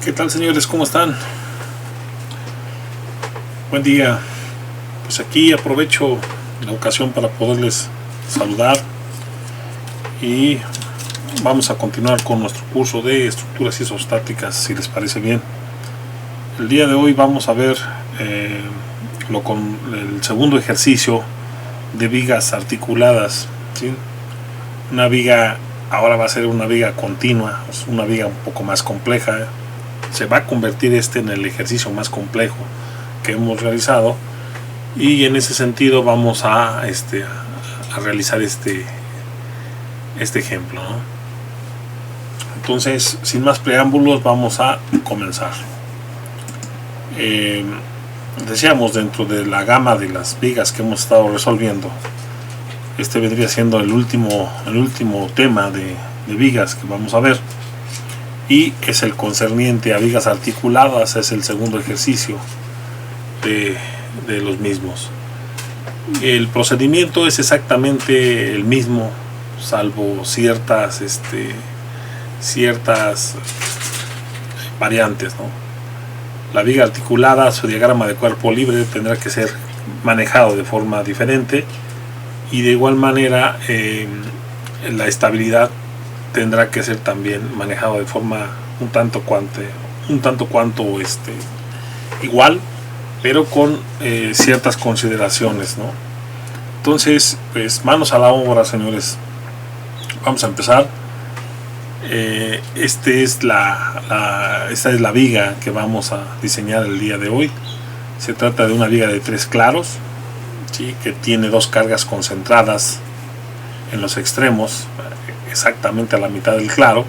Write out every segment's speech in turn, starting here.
¿Qué tal, señores? ¿Cómo están? Buen día. Pues aquí aprovecho la ocasión para poderles saludar y vamos a continuar con nuestro curso de estructuras isostáticas, si les parece bien. El día de hoy vamos a ver con el segundo ejercicio de vigas articuladas, ¿sí? Una viga ahora va a ser una viga continua, es una viga un poco más compleja. Se va a convertir en el ejercicio más complejo que hemos realizado, y en ese sentido vamos a realizar este ejemplo, ¿no? Entonces, sin más preámbulos, vamos a comenzar. Decíamos, dentro de la gama de las vigas que hemos estado resolviendo, este vendría siendo el último tema de vigas que vamos a ver, y es el concerniente a vigas articuladas. Es el segundo ejercicio de los mismos. El procedimiento es exactamente el mismo, salvo ciertas variantes, ¿no? La viga articulada, su diagrama de cuerpo libre tendrá que ser manejado de forma diferente, y de igual manera la estabilidad tendrá que ser también manejado de forma un tanto cuanto igual, pero con ciertas consideraciones, ¿no? Entonces, pues manos a la obra, señores. Vamos a empezar. Esta es la viga que vamos a diseñar el día de hoy. Se trata de una viga de 3 claros, ¿sí? Que tiene 2 cargas concentradas en los extremos, exactamente a la mitad del claro,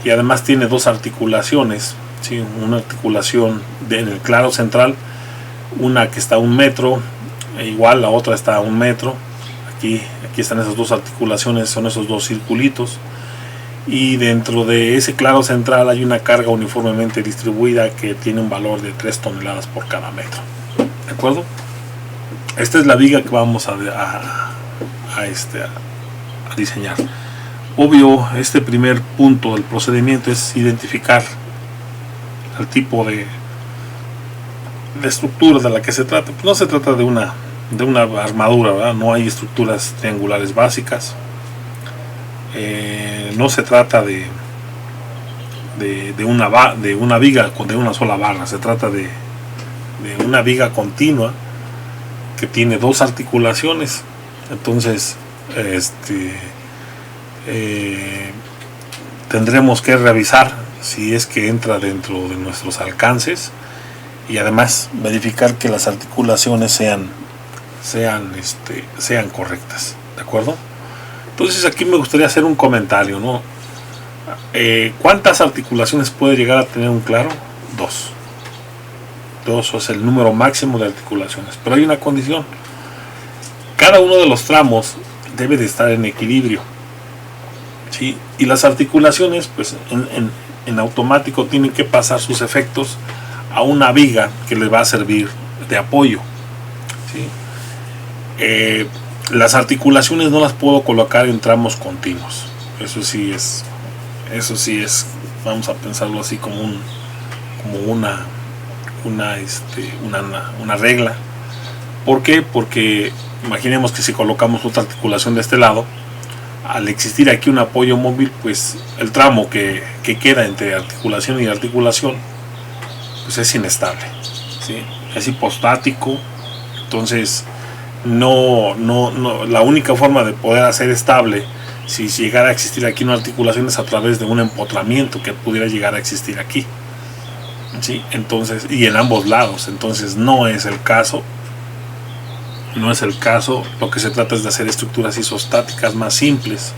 y además tiene 2 articulaciones, ¿sí? Una articulación en el claro central, una que está a 1 metro, igual la otra está a 1 metro. Aquí están esas 2 articulaciones, son esos 2 circulitos, y dentro de ese claro central hay una carga uniformemente distribuida que tiene un valor de 3 toneladas por cada metro. ¿De acuerdo? Esta es la viga que vamos a diseñar. Obvio, este primer punto del procedimiento es identificar el tipo de estructura de la que se trata. Pues no se trata de una armadura, ¿verdad? No hay estructuras triangulares básicas. No se trata de una viga de una sola barra. Se trata de una viga continua que tiene 2 articulaciones. Entonces tendremos que revisar si es que entra dentro de nuestros alcances, y además verificar que las articulaciones sean correctas. ¿De acuerdo? Entonces aquí me gustaría hacer un comentario, ¿no? ¿Cuántas articulaciones puede llegar a tener un claro? 2. 2 es el número máximo de articulaciones, pero hay una condición: cada uno de los tramos debe de estar en equilibrio, ¿sí? Y las articulaciones, pues en automático tienen que pasar sus efectos a una viga que les va a servir de apoyo, ¿sí? Las articulaciones no las puedo colocar en tramos continuos. Eso sí es, vamos a pensarlo así como una regla. ¿Por qué? Porque imaginemos que si colocamos otra articulación de este lado, al existir aquí un apoyo móvil, pues el tramo que queda entre articulación y articulación, pues es inestable, ¿sí? Es hipostático. Entonces no, la única forma de poder hacer estable, si llegara a existir aquí una articulación, es a través de un empotramiento que pudiera llegar a existir aquí, ¿sí? Entonces, y en ambos lados. Entonces no es el caso. Lo que se trata es de hacer estructuras isostáticas más simples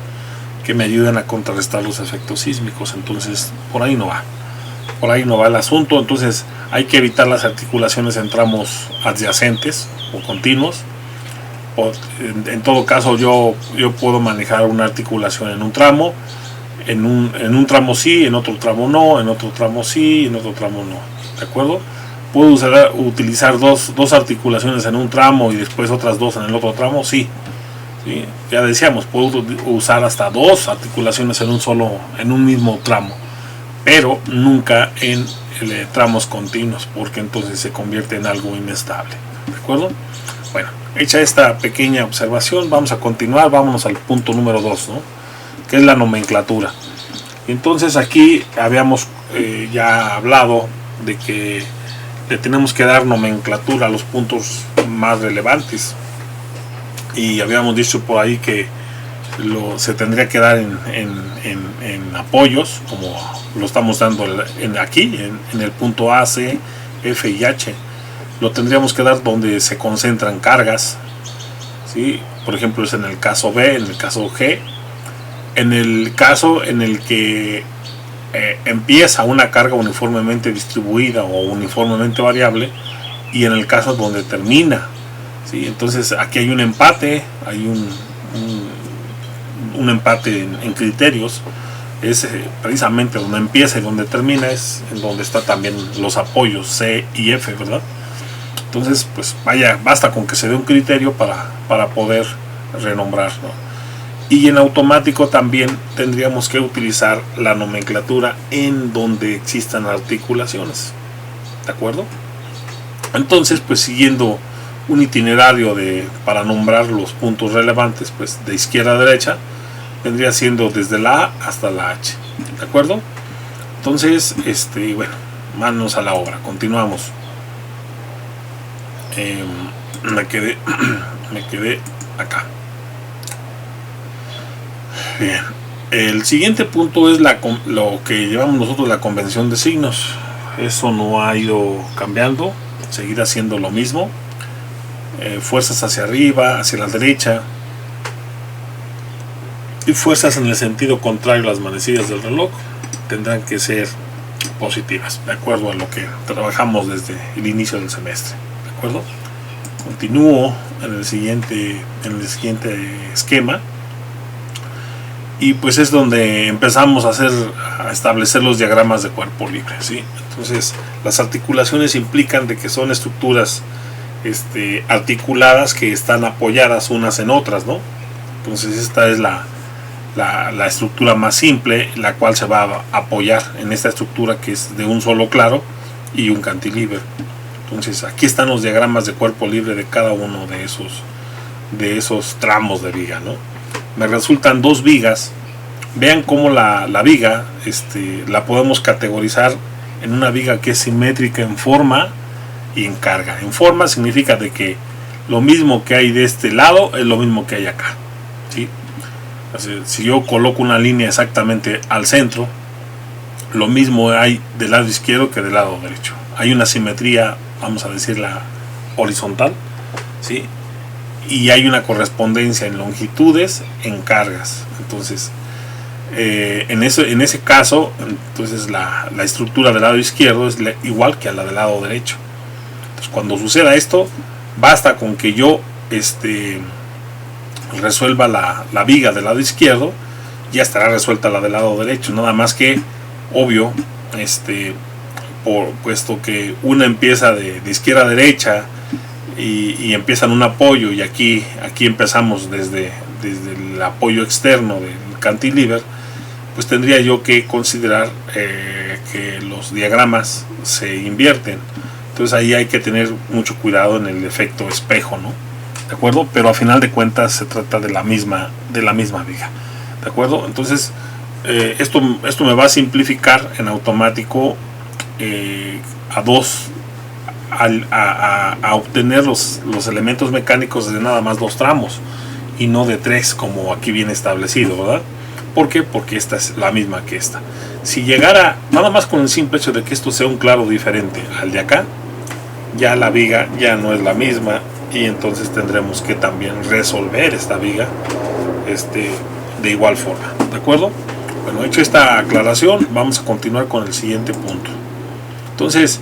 que me ayuden a contrarrestar los efectos sísmicos. Entonces por ahí no va el asunto. Entonces hay que evitar las articulaciones en tramos adyacentes o continuos. En todo caso, yo puedo manejar una articulación en un tramo, en un tramo sí, en otro tramo no, en otro tramo sí, en otro tramo no. ¿De acuerdo? Puedo utilizar dos articulaciones en un tramo y después otras 2 en el otro tramo, sí. ¿Sí? Ya decíamos, puedo usar hasta 2 articulaciones en un mismo tramo. pero nunca en tramos continuos, porque entonces se convierte en algo inestable. ¿De acuerdo? Bueno, hecha esta pequeña observación, vamos a continuar, vámonos al punto número 2, ¿no? Que es la nomenclatura. Entonces aquí habíamos ya hablado de que le tenemos que dar nomenclatura a los puntos más relevantes, y habíamos dicho por ahí que se tendría que dar en apoyos, como lo estamos dando aquí en el punto A, C, F y H. Lo tendríamos que dar donde se concentran cargas, ¿sí? Por ejemplo, es en el caso B, en el caso G, en el caso en el que empieza una carga uniformemente distribuida o uniformemente variable, y en el caso donde termina, ¿sí? Entonces aquí hay un empate, hay un empate en criterios. Es precisamente donde empieza y donde termina, es en donde está también los apoyos C y F, ¿verdad? Entonces, pues vaya, basta con que se dé un criterio para poder renombrar, ¿no? Y en automático también tendríamos que utilizar la nomenclatura en donde existan articulaciones, ¿de acuerdo? Entonces, pues siguiendo un itinerario para nombrar los puntos relevantes, pues de izquierda a derecha, vendría siendo desde la A hasta la H, ¿de acuerdo? Entonces, bueno, manos a la obra, continuamos. Me quedé acá. Bien, el siguiente punto es lo que llevamos nosotros, la convención de signos. Eso no ha ido cambiando, seguirá siendo lo mismo. Fuerzas hacia arriba, hacia la derecha, y fuerzas en el sentido contrario a las manecillas del reloj tendrán que ser positivas, de acuerdo a lo que trabajamos desde el inicio del semestre. ¿De acuerdo? Continúo en el siguiente esquema, y pues es donde empezamos a establecer los diagramas de cuerpo libre, ¿sí? Entonces, las articulaciones implican de que son estructuras articuladas que están apoyadas unas en otras, ¿no? Entonces esta es la estructura más simple, la cual se va a apoyar en esta estructura que es de un solo claro y un cantilever. Entonces aquí están los diagramas de cuerpo libre de cada uno de esos tramos de viga, ¿no? Me resultan dos vigas. Vean cómo la viga la podemos categorizar en una viga que es simétrica en forma y en carga. En forma significa de que lo mismo que hay de este lado es lo mismo que hay acá, ¿sí? Así, si yo coloco una línea exactamente al centro, lo mismo hay del lado izquierdo que del lado derecho. Hay una simetría, vamos a decirla horizontal, ¿sí? Y hay una correspondencia en longitudes, en cargas. Entonces, en ese caso, entonces la estructura del lado izquierdo es igual que a la del lado derecho. Entonces, cuando suceda esto, basta con que yo resuelva la viga del lado izquierdo, ya estará resuelta la del lado derecho. Nada más que, obvio, puesto que una empieza de izquierda a derecha y empiezan un apoyo, y aquí empezamos desde el apoyo externo del cantilever, pues tendría yo que considerar que los diagramas se invierten. Entonces ahí hay que tener mucho cuidado en el efecto espejo, ¿no? ¿De acuerdo? Pero a final de cuentas se trata de la misma viga, ¿de acuerdo? Entonces esto me va a simplificar en automático a obtener los elementos mecánicos de nada más 2 tramos y no de 3 como aquí viene establecido, ¿verdad? ¿Por qué? Porque esta es la misma que esta. Si llegara nada más con el simple hecho de que esto sea un claro diferente al de acá, ya la viga ya no es la misma, y entonces tendremos que también resolver esta viga de igual forma, ¿de acuerdo? Bueno, hecho esta aclaración, vamos a continuar con el siguiente punto. Entonces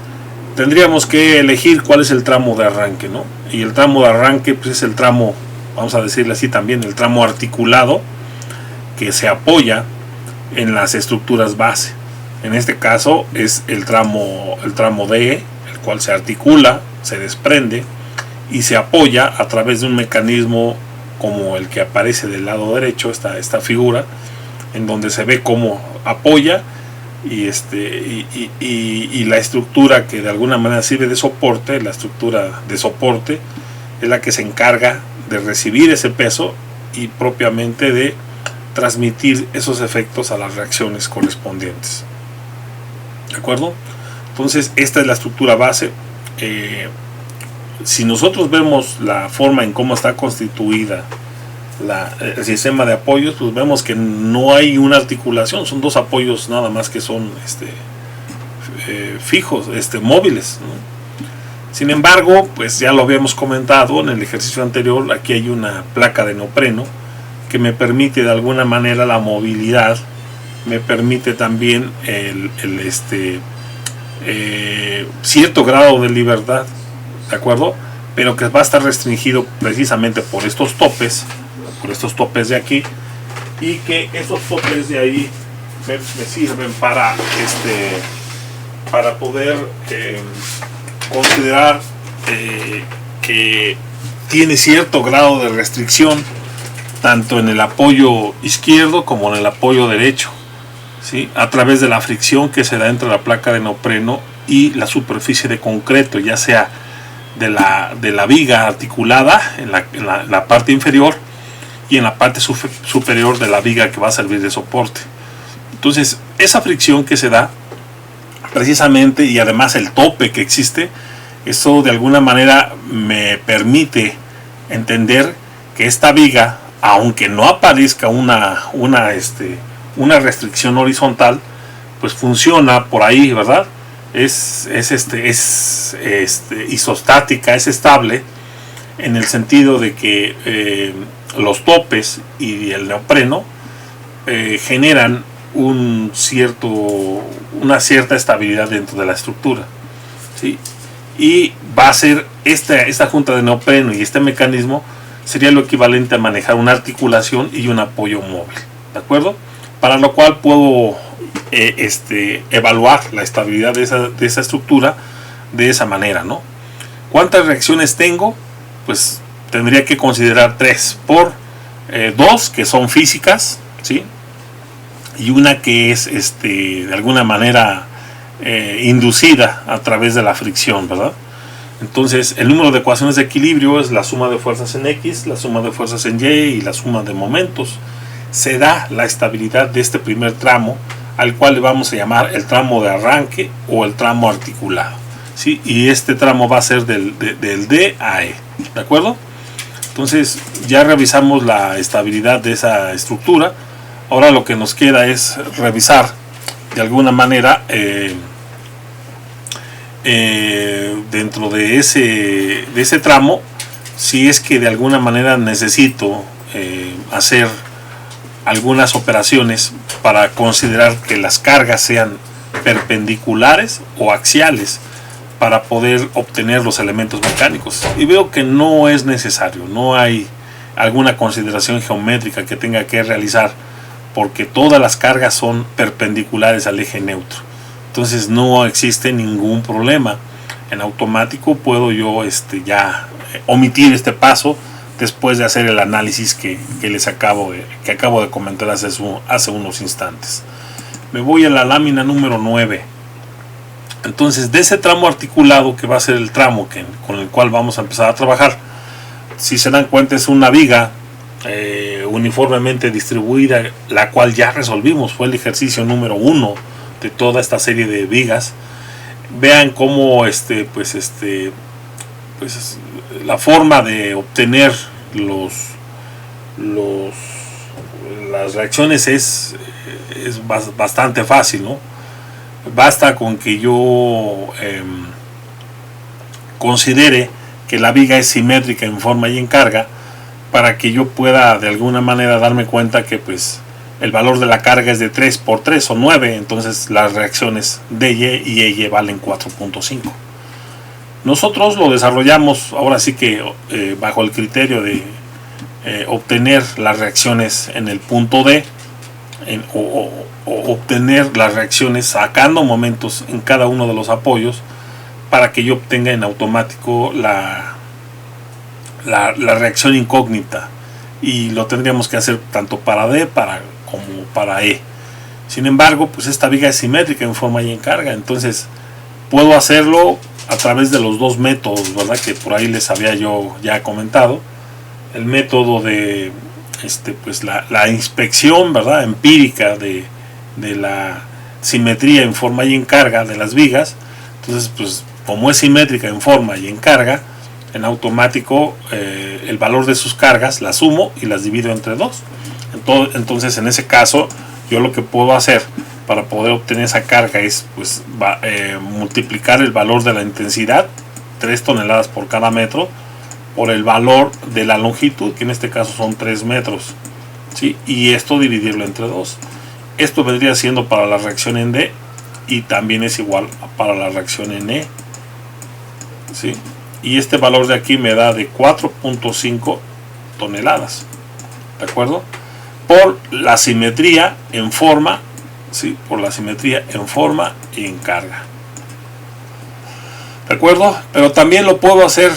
tendríamos que elegir cuál es el tramo de arranque, ¿no? Y el tramo de arranque pues es el tramo, vamos a decirle así también, el tramo articulado que se apoya en las estructuras base. En este caso es el tramo D, el cual se articula, se desprende y se apoya a través de un mecanismo como el que aparece del lado derecho, esta figura, en donde se ve cómo apoya y la estructura que de alguna manera sirve de soporte, la estructura de soporte, es la que se encarga de recibir ese peso y propiamente de transmitir esos efectos a las reacciones correspondientes. ¿De acuerdo? Entonces, esta es la estructura base. Si nosotros vemos la forma en cómo está constituida el sistema de apoyos, pues vemos que no hay una articulación, son dos apoyos nada más que son fijos, móviles, ¿no? Sin embargo, pues ya lo habíamos comentado en el ejercicio anterior, aquí hay una placa de neopreno que me permite de alguna manera la movilidad, me permite también cierto grado de libertad, ¿de acuerdo? Pero que va a estar restringido precisamente por estos topes de aquí, y que esos topes de ahí me sirven para poder considerar que tiene cierto grado de restricción tanto en el apoyo izquierdo como en el apoyo derecho, ¿sí? A través de la fricción que se da entre la placa de neopreno y la superficie de concreto, ya sea de la viga articulada en la parte inferior y en la parte superior de la viga que va a servir de soporte. Entonces, esa fricción que se da precisamente, y además el tope que existe, eso de alguna manera me permite entender que esta viga, aunque no aparezca una restricción horizontal, pues funciona por ahí, ¿verdad? Es isostática, es estable, en el sentido de que los topes y el neopreno generan una cierta estabilidad dentro de la estructura, ¿sí? Y va a ser esta junta de neopreno y este mecanismo sería lo equivalente a manejar una articulación y un apoyo móvil, ¿de acuerdo? Para lo cual puedo evaluar la estabilidad de esa estructura de esa manera, ¿no? ¿Cuántas reacciones tengo? Pues tendría que considerar 3 por 2 que son físicas, ¿sí? Y una que es de alguna manera inducida a través de la fricción, ¿verdad? Entonces, el número de ecuaciones de equilibrio es la suma de fuerzas en X, la suma de fuerzas en Y y la suma de momentos. Se da la estabilidad de este primer tramo, al cual le vamos a llamar el tramo de arranque o el tramo articulado, ¿sí? Y este tramo va a ser del D a E, ¿de acuerdo? Entonces, ya revisamos la estabilidad de esa estructura. Ahora lo que nos queda es revisar de alguna manera dentro de ese tramo, si es que de alguna manera necesito hacer algunas operaciones para considerar que las cargas sean perpendiculares o axiales para poder obtener los elementos mecánicos, y veo que no es necesario, no hay alguna consideración geométrica que tenga que realizar, porque todas las cargas son perpendiculares al eje neutro. Entonces no existe ningún problema. En automático puedo yo ya omitir este paso después de hacer el análisis que acabo de comentar hace unos instantes. Me voy a la lámina número 9. Entonces, de ese tramo articulado, que va a ser el tramo con el cual vamos a empezar a trabajar, si se dan cuenta, es una viga uniformemente distribuida, la cual ya resolvimos, fue el ejercicio número 1 de toda esta serie de vigas. Vean cómo la forma de obtener las reacciones es bastante fácil, ¿no? Basta con que yo considere que la viga es simétrica en forma y en carga, para que yo pueda de alguna manera darme cuenta que pues el valor de la carga es de 3 por 3 o 9, entonces las reacciones DY y EY valen 4.5. Nosotros lo desarrollamos ahora sí que bajo el criterio de obtener las reacciones en el punto D, o obtener las reacciones sacando momentos en cada uno de los apoyos, para que yo obtenga en automático la reacción incógnita, y lo tendríamos que hacer tanto para D como para E. Sin embargo, pues esta viga es simétrica en forma y en carga, entonces puedo hacerlo a través de los dos métodos, ¿verdad? Que por ahí les había yo ya comentado. El método de pues la inspección, ¿verdad? Empírica de la simetría en forma y en carga de las vigas. Entonces, pues como es simétrica en forma y en carga, en automático el valor de sus cargas las sumo y las divido entre dos. Entonces, en ese caso, yo lo que puedo hacer para poder obtener esa carga es pues multiplicar el valor de la intensidad, 3 toneladas por cada metro, por el valor de la longitud, que en este caso son 3 metros, ¿sí? Y esto dividirlo entre 2. Esto vendría siendo para la reacción en D, y también es igual para la reacción en E, ¿sí? Y este valor de aquí me da de 4.5 toneladas, ¿de acuerdo? Por la simetría en forma, ¿sí? Por la simetría en forma y en carga, ¿de acuerdo? Pero también lo puedo hacer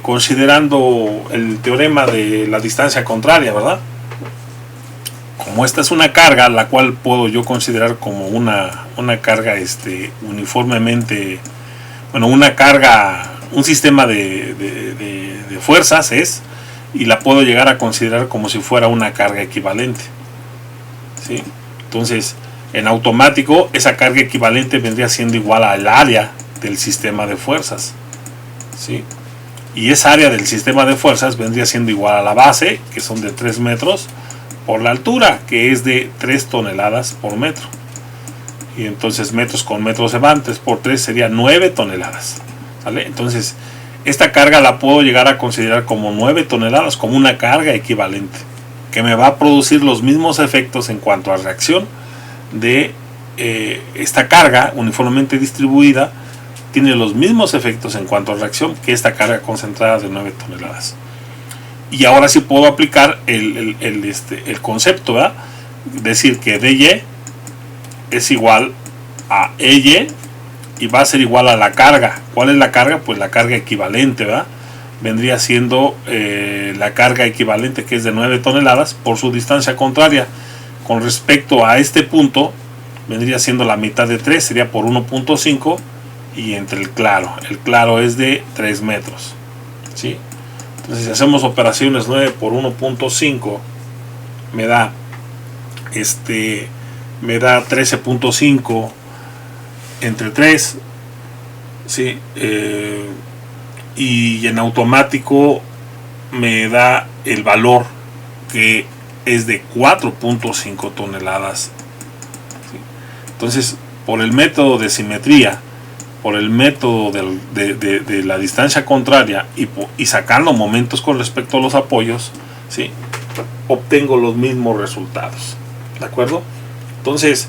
considerando el teorema de la distancia contraria, ¿verdad? Como esta es una carga, la cual puedo yo considerar como una carga uniformemente, bueno, una carga, un sistema de fuerzas es, y la puedo llegar a considerar como si fuera una carga equivalente, ¿sí? Entonces, en automático, esa carga equivalente vendría siendo igual al área del sistema de fuerzas, ¿sí? Y esa área del sistema de fuerzas vendría siendo igual a la base, que son de 3 metros, por la altura, que es de 3 toneladas por metro. Y entonces metros con metros se van, 3 por 3 sería 9 toneladas, ¿vale? Entonces, esta carga la puedo llegar a considerar como 9 toneladas, como una carga equivalente, que me va a producir los mismos efectos en cuanto a reacción de esta carga uniformemente distribuida. Tiene los mismos efectos en cuanto a reacción que esta carga concentrada de 9 toneladas. Y ahora sí puedo aplicar el concepto, ¿verdad? Decir que dy es igual a ey y va a ser igual a la carga. ¿Cuál es la carga? Pues la carga equivalente, ¿verdad? Vendría siendo la carga equivalente, que es de 9 toneladas por su distancia contraria. Con respecto a este punto, vendría siendo la mitad de 3, sería por 1.5, y entre el claro es de 3 metros, ¿sí? Entonces, si hacemos operaciones 9 por 1.5, me da 13.5 entre 3, ¿sí? Y en automático me da el valor, que es de 4.5 toneladas, ¿sí? Entonces, por el método de simetría, por el método de la distancia contraria y sacando momentos con respecto a los apoyos, ¿sí? Obtengo los mismos resultados, ¿de acuerdo? Entonces,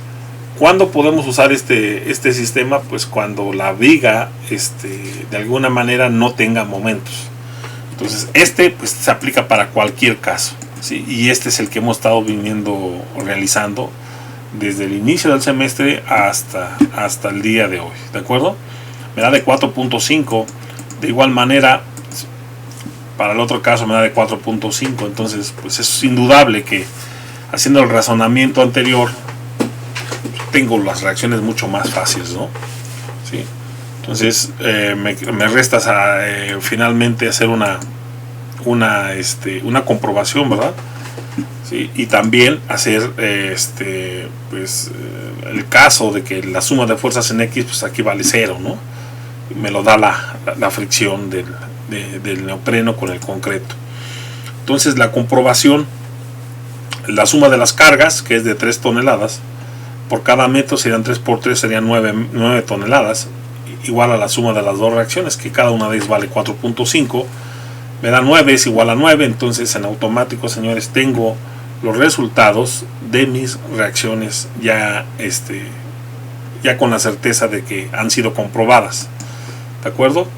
¿cuándo podemos usar este sistema? Pues cuando la viga de alguna manera no tenga momentos. Entonces pues se aplica para cualquier caso, ¿sí? Y este es el que hemos estado realizando desde el inicio del semestre hasta el día de hoy, ¿de acuerdo? Me da de 4.5, de igual manera para el otro caso me da de 4.5, entonces pues es indudable que haciendo el razonamiento anterior tengo las reacciones mucho más fáciles, ¿no? ¿Sí? Entonces me resta finalmente hacer una comprobación, ¿verdad? ¿Sí? Y también hacer el caso de que la suma de fuerzas en X pues aquí vale 0, ¿no? Me lo da la fricción del neopreno con el concreto. Entonces la comprobación, la suma de las cargas, que es de 3 toneladas por cada metro, serían 3 por 3, serían 9 toneladas, igual a la suma de las dos reacciones, que cada una de ellas vale 4.5, me da 9, es igual a 9. Entonces en automático, señores, tengo los resultados de mis reacciones ya con la certeza de que han sido comprobadas, ¿de acuerdo?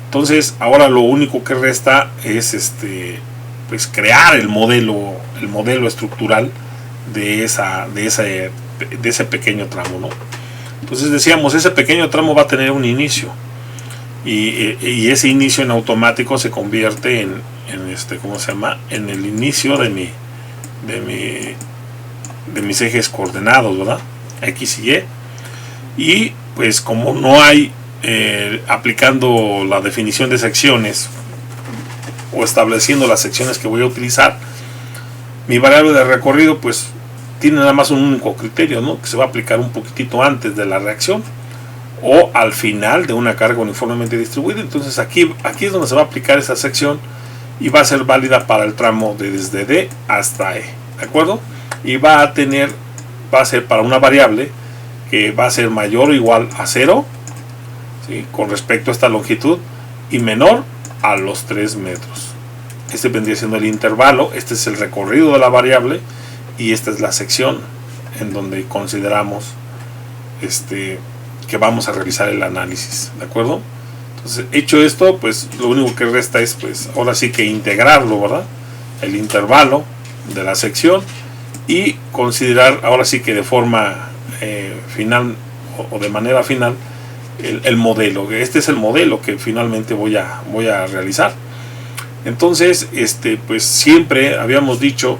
Entonces ahora lo único que resta es pues crear el modelo estructural de ese pequeño tramo, ¿no? Entonces decíamos, ese pequeño tramo va a tener un inicio, y ese inicio en automático se convierte en ¿cómo se llama? En el inicio de mi mis ejes coordenados, ¿verdad? X y Y. Y pues como no hay aplicando la definición de secciones o estableciendo las secciones que voy a utilizar, mi variable de recorrido pues tiene nada más un único criterio, ¿no? Que se va a aplicar un poquitito antes de la reacción o al final de una carga uniformemente distribuida. Entonces aquí es donde se va a aplicar esa sección y va a ser válida para el tramo desde D hasta E, ¿de acuerdo? Y va a ser para una variable que va a ser mayor o igual a 0, ¿sí? Con respecto a esta longitud, y menor a los 3 metros. Este vendría siendo el intervalo, este es el recorrido de la variable y esta es la sección en donde consideramos que vamos a realizar el análisis, ¿de acuerdo? Entonces, hecho esto, pues lo único que resta es, pues ahora sí que integrarlo, ¿verdad? El intervalo de la sección y considerar ahora sí que de forma final o de manera final el modelo. Este es el modelo que finalmente voy a realizar. Entonces, pues siempre habíamos dicho,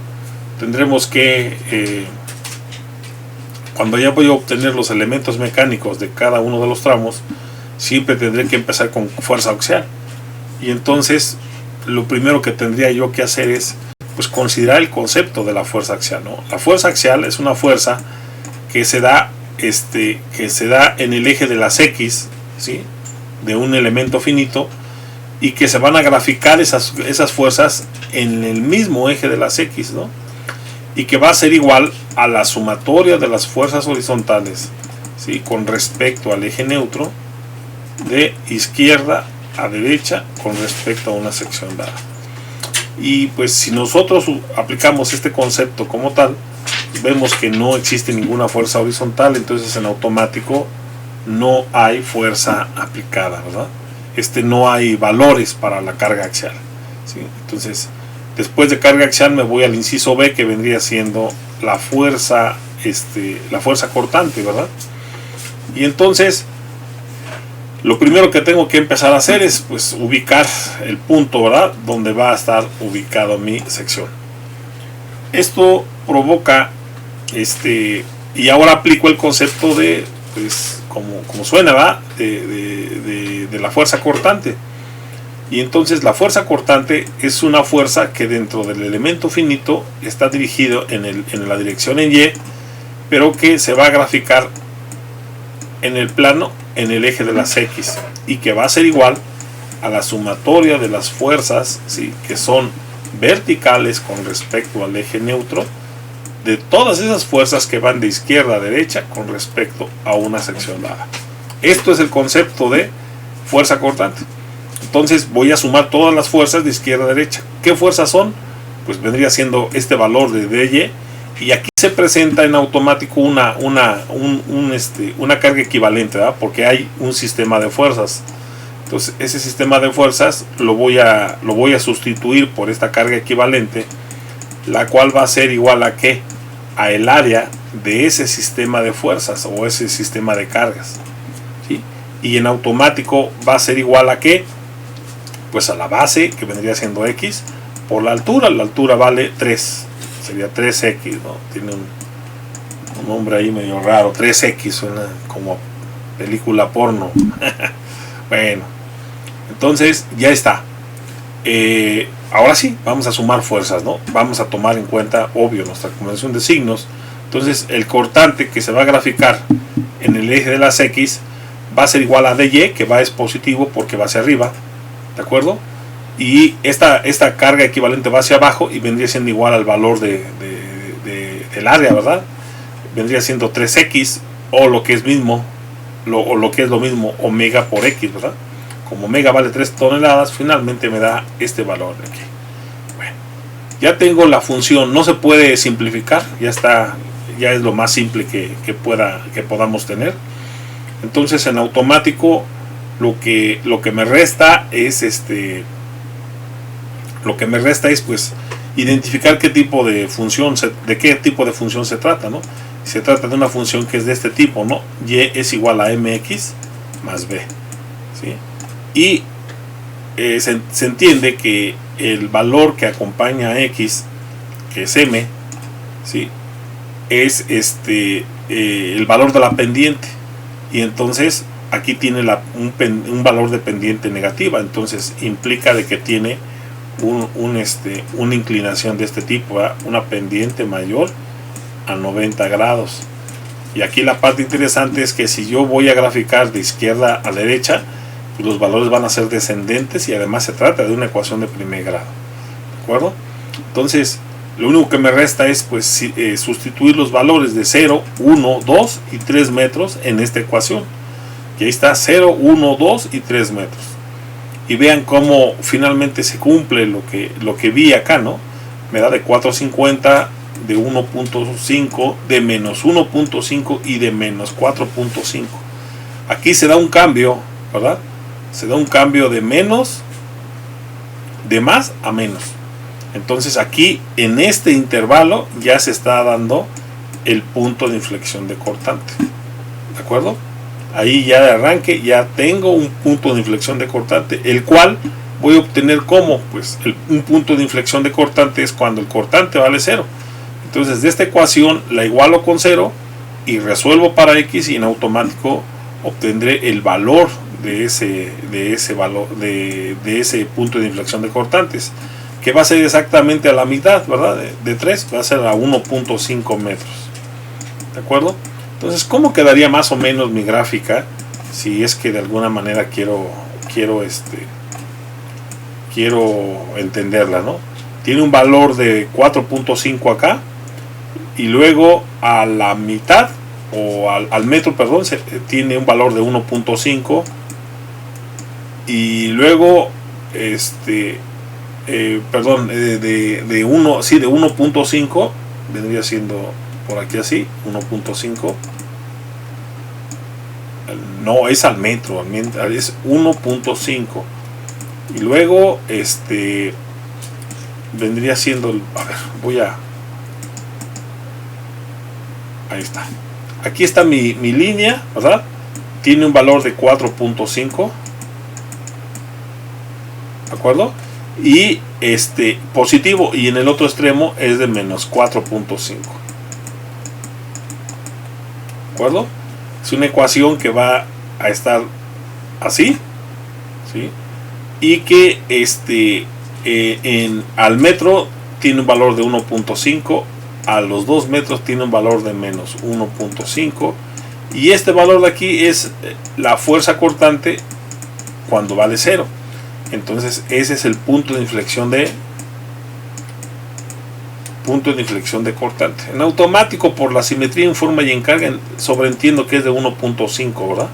tendremos que cuando ya voy a obtener los elementos mecánicos de cada uno de los tramos, siempre tendré que empezar con fuerza axial. Y entonces lo primero que tendría yo que hacer es pues considerar el concepto de la fuerza axial, ¿no? La fuerza axial es una fuerza que se da en el eje de las X, ¿sí? De un elemento finito, y que se van a graficar esas fuerzas en el mismo eje de las X, ¿no? Y que va a ser igual a la sumatoria de las fuerzas horizontales, ¿sí? Con respecto al eje neutro de izquierda a derecha con respecto a una sección dada. Y pues si nosotros aplicamos este concepto como tal, vemos que no existe ninguna fuerza horizontal, entonces en automático no hay fuerza aplicada, ¿verdad? No hay valores para la carga axial, ¿sí? Entonces después de carga axial me voy al inciso B, que vendría siendo la fuerza cortante, ¿verdad? Y entonces lo primero que tengo que empezar a hacer es pues ubicar el punto, ¿verdad? Donde va a estar ubicado mi sección. Esto provoca y ahora aplico el concepto de pues como suena, ¿verdad? De la fuerza cortante. Y entonces la fuerza cortante es una fuerza que dentro del elemento finito está dirigido en la dirección en Y, pero que se va a graficar en el plano en el eje de las X, y que va a ser igual a la sumatoria de las fuerzas, ¿sí? Que son verticales con respecto al eje neutro, de todas esas fuerzas que van de izquierda a derecha con respecto a una sección dada. Esto es el concepto de fuerza cortante. Entonces voy a sumar todas las fuerzas de izquierda a derecha. ¿Qué fuerzas son? Pues vendría siendo este valor de dy, y aquí se presenta en automático una carga equivalente, ¿verdad? Porque hay un sistema de fuerzas. Entonces ese sistema de fuerzas lo voy a sustituir por esta carga equivalente, la cual va a ser igual a ¿qué? A el área de ese sistema de fuerzas o ese sistema de cargas, ¿sí? Y en automático va a ser igual a ¿qué? Pues a la base, que vendría siendo X, por la altura vale 3, sería 3X, ¿no? Tiene un nombre ahí medio raro, 3X, suena como película porno. Bueno, entonces ya está. Ahora sí, vamos a sumar fuerzas, ¿no? Vamos a tomar en cuenta, obvio, nuestra convención de signos. Entonces el cortante que se va a graficar en el eje de las X va a ser igual a dy, que es positivo porque va hacia arriba, ¿de acuerdo? Y esta carga equivalente va hacia abajo y vendría siendo igual al valor del área, ¿verdad? Vendría siendo 3x, o lo que es lo mismo, omega por x, ¿verdad? Como omega vale 3 toneladas, finalmente me da este valor de aquí. Bueno, ya tengo la función, no se puede simplificar, ya es lo más simple que podamos tener. Entonces en automático lo que me resta es pues identificar qué tipo de función se trata, ¿no? Se trata de una función que es de este tipo, ¿no? Y es igual a mx más b, ¿sí? Y se entiende que el valor que acompaña a x, que es m, ¿sí? es el valor de la pendiente, y entonces aquí tiene un valor de pendiente negativa, entonces implica de que tiene una inclinación de este tipo, ¿verdad? Una pendiente mayor a 90 grados. Y aquí la parte interesante es que si yo voy a graficar de izquierda a derecha, pues los valores van a ser descendentes, y además se trata de una ecuación de primer grado, ¿de acuerdo? Entonces lo único que me resta es pues sustituir los valores de 0, 1, 2 y 3 metros en esta ecuación, y ahí está 0, 1, 2 y 3 metros. Y vean cómo finalmente se cumple lo que vi acá, ¿no? Me da de 450, de 1.5, de menos 1.5 y de menos 4.5. Aquí se da un cambio, ¿verdad? Se da un cambio de más a menos. Entonces aquí en este intervalo ya se está dando el punto de inflexión de cortante, ¿de acuerdo? Ahí ya de arranque ya tengo un punto de inflexión de cortante, el cual voy a obtener como, pues un punto de inflexión de cortante es cuando el cortante vale 0. Entonces de esta ecuación la igualo con 0 y resuelvo para x, y en automático obtendré el valor de ese punto de inflexión de cortantes, que va a ser exactamente a la mitad, ¿verdad? De 3 va a ser a 1.5 metros, ¿de acuerdo? Entonces, ¿cómo quedaría más o menos mi gráfica si es que de alguna manera quiero entenderla, ¿no? Tiene un valor de 4.5 acá, y luego a la mitad o al metro, perdón, tiene un valor de 1.5, y luego de 1.5 vendría siendo por aquí así, 1.5. No, es al metro, es 1.5. Y luego vendría siendo, a ver, ahí está. Aquí está mi línea, ¿verdad? Tiene un valor de 4.5, ¿de acuerdo? Y positivo, y en el otro extremo es de menos 4.5, ¿de acuerdo? Es una ecuación que va a estar así, ¿sí? Y que al metro tiene un valor de 1.5, a los 2 metros tiene un valor de menos 1.5, y este valor de aquí es la fuerza cortante cuando vale 0. Entonces ese es el punto de inflexión de cortante. En automático, por la simetría en forma y en carga, sobreentiendo que es de 1.5, ¿verdad?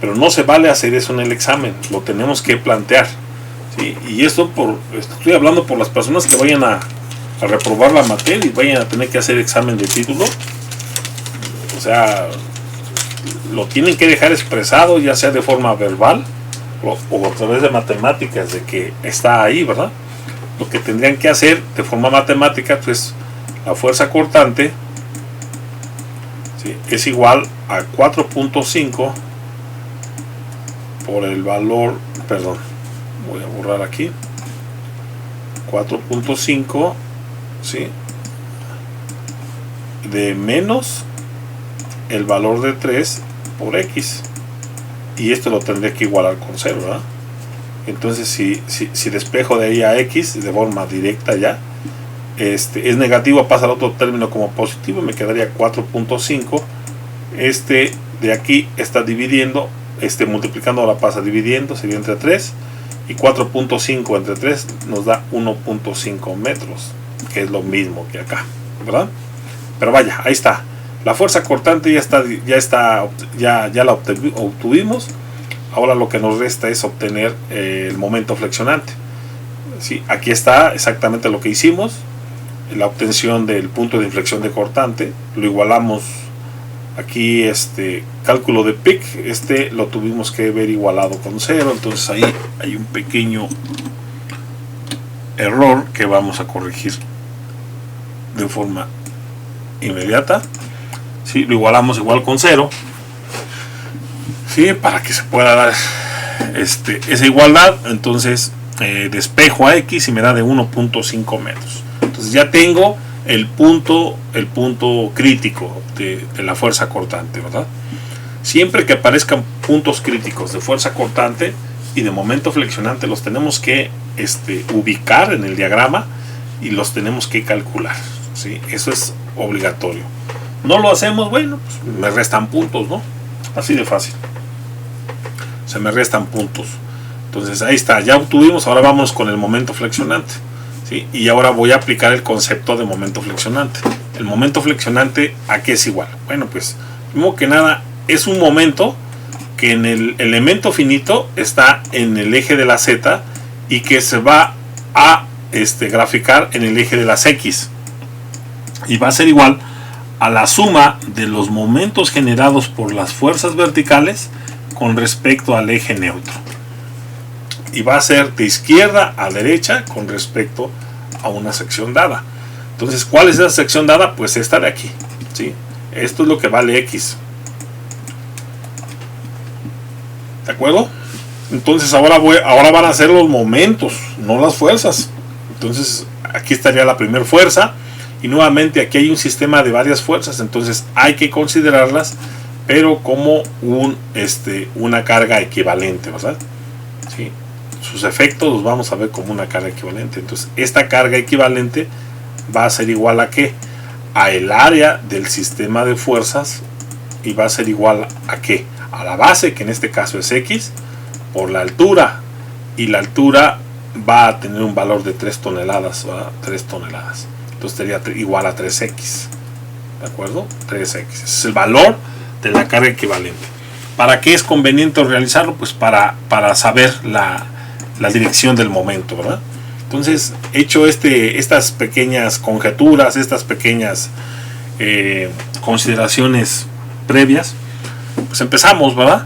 Pero no se vale hacer eso en el examen, lo tenemos que plantear, ¿sí? Y esto estoy hablando por las personas que vayan a reprobar la materia y vayan a tener que hacer examen de título. O sea, lo tienen que dejar expresado, ya sea de forma verbal o a través de matemáticas, de que está ahí, ¿verdad? Lo que tendrían que hacer de forma matemática, pues la fuerza cortante, ¿sí?, es igual a 4.5 por el valor, perdón, voy a borrar aquí, 4.5, ¿sí?, de menos el valor de 3 por x, y esto lo tendré que igualar con 0, ¿verdad? Entonces si despejo de ahí a x de forma directa ya, es negativo, pasa al otro término como positivo, me quedaría 4.5, de aquí está dividiendo, multiplicando ahora pasa dividiendo, sería entre 3, y 4.5 entre 3 nos da 1.5 metros, que es lo mismo que acá, ¿verdad? Pero vaya, ahí está. La fuerza cortante ya la obtuvimos. Ahora lo que nos resta es obtener el momento flexionante. ¿Sí? Aquí está exactamente lo que hicimos, la obtención del punto de inflexión de cortante. Lo igualamos aquí, cálculo de Pick, lo tuvimos que ver igualado con 0. Entonces ahí hay un pequeño error que vamos a corregir de forma inmediata. ¿Sí? Lo igualamos igual con 0, ¿sí?, para que se pueda dar esa igualdad. Entonces despejo a x y me da de 1.5 metros. Entonces ya tengo el punto crítico de la fuerza cortante, ¿verdad? Siempre que aparezcan puntos críticos de fuerza cortante y de momento flexionante, los tenemos que ubicar en el diagrama y los tenemos que calcular, ¿sí? Eso es obligatorio. No lo hacemos, bueno, pues me restan puntos, ¿no? Así de fácil. Se me restan puntos. Entonces ahí está, ya obtuvimos, ahora vamos con el momento flexionante, ¿sí? Y ahora voy a aplicar el concepto de momento flexionante. El momento flexionante, ¿a qué es igual? Bueno, pues, primero que nada, es un momento que en el elemento finito está en el eje de la Z y que se va a graficar en el eje de las X. Y va a ser igual a la suma de los momentos generados por las fuerzas verticales con respecto al eje neutro. Y va a ser de izquierda a derecha con respecto a una sección dada. Entonces, ¿cuál es esa sección dada? Pues esta de aquí, ¿sí? Esto es lo que vale X. ¿De acuerdo? Entonces ahora van a ser los momentos, no las fuerzas. Entonces aquí estaría la primera fuerza. Y nuevamente aquí hay un sistema de varias fuerzas. Entonces hay que considerarlas, pero como una carga equivalente, ¿verdad? ¿Sí? Sus efectos los vamos a ver como una carga equivalente. Entonces esta carga equivalente va a ser igual a ¿qué? A el área del sistema de fuerzas. Y va a ser igual a ¿qué? A la base, que en este caso es X, por la altura. Y la altura va a tener un valor de 3 toneladas, ¿verdad? 3 toneladas. Entonces sería igual a 3X. ¿De acuerdo? 3X. Ese es el valor de la carga equivalente. ¿Para qué es conveniente realizarlo? Pues para saber la dirección del momento, ¿verdad? Entonces, hecho estas pequeñas conjeturas, estas pequeñas consideraciones previas, pues empezamos, ¿verdad?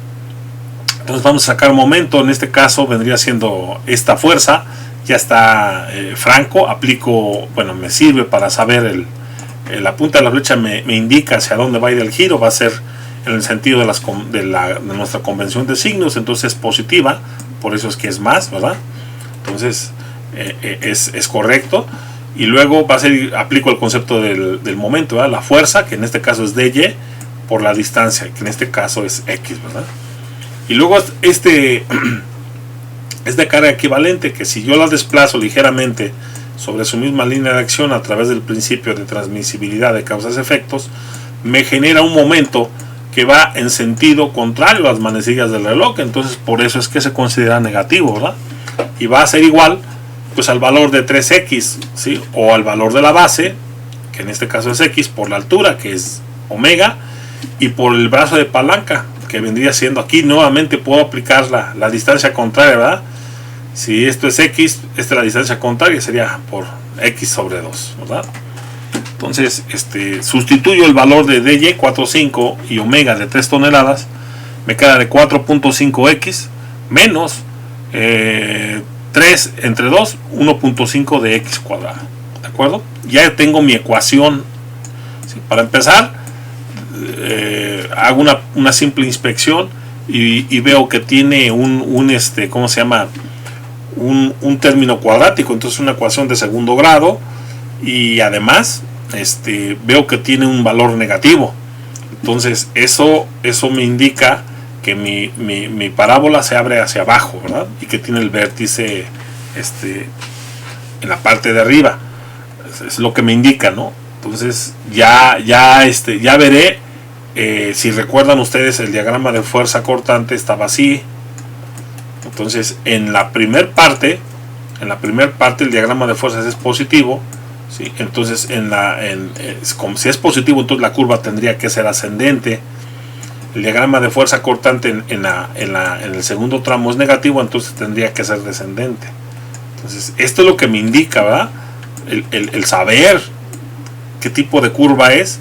Entonces vamos a sacar momento. En este caso vendría siendo esta fuerza. Ya está franco, aplico, bueno, me sirve para saber la punta de la flecha me indica hacia dónde va a ir el giro. Va a ser en el sentido de nuestra convención de signos, entonces es positiva, por eso es que es más, ¿verdad? Entonces es correcto. Y luego aplico el concepto del momento, ¿verdad? La fuerza, que en este caso es dy, por la distancia, que en este caso es x, ¿verdad? Y luego esta carga equivalente, que si yo la desplazo ligeramente sobre su misma línea de acción a través del principio de transmisibilidad de causas-efectos, me genera un momento que va en sentido contrario a las manecillas del reloj. Entonces por eso es que se considera negativo, ¿verdad? Y va a ser igual pues al valor de 3x, ¿sí? O al valor de la base, que en este caso es x, por la altura, que es omega, y por el brazo de palanca, que vendría siendo aquí. Nuevamente puedo aplicar la distancia contraria, ¿verdad? Si esto es x, esta es la distancia contraria, sería por x sobre 2, ¿verdad? Entonces sustituyo el valor de dy, 4.5, y omega de 3 toneladas, me queda de 4.5x menos 3 entre 2, 1.5 de x cuadrado. ¿De acuerdo? Ya tengo mi ecuación. ¿Sí? Para empezar, hago una simple inspección y veo que tiene ¿cómo se llama? Un término cuadrático, entonces una ecuación de segundo grado, y además veo que tiene un valor negativo. Entonces eso me indica que mi parábola se abre hacia abajo, ¿verdad? Y que tiene el vértice en la parte de arriba. Es lo que me indica, ¿no? Entonces ya veré. Si recuerdan ustedes, el diagrama de fuerza cortante estaba así. Entonces en la primer parte el diagrama de fuerzas es positivo, ¿sí? Entonces como si es positivo, entonces la curva tendría que ser ascendente. El diagrama de fuerza cortante en el segundo tramo es negativo, entonces tendría que ser descendente. Entonces esto es lo que me indica, ¿verdad? El saber qué tipo de curva es,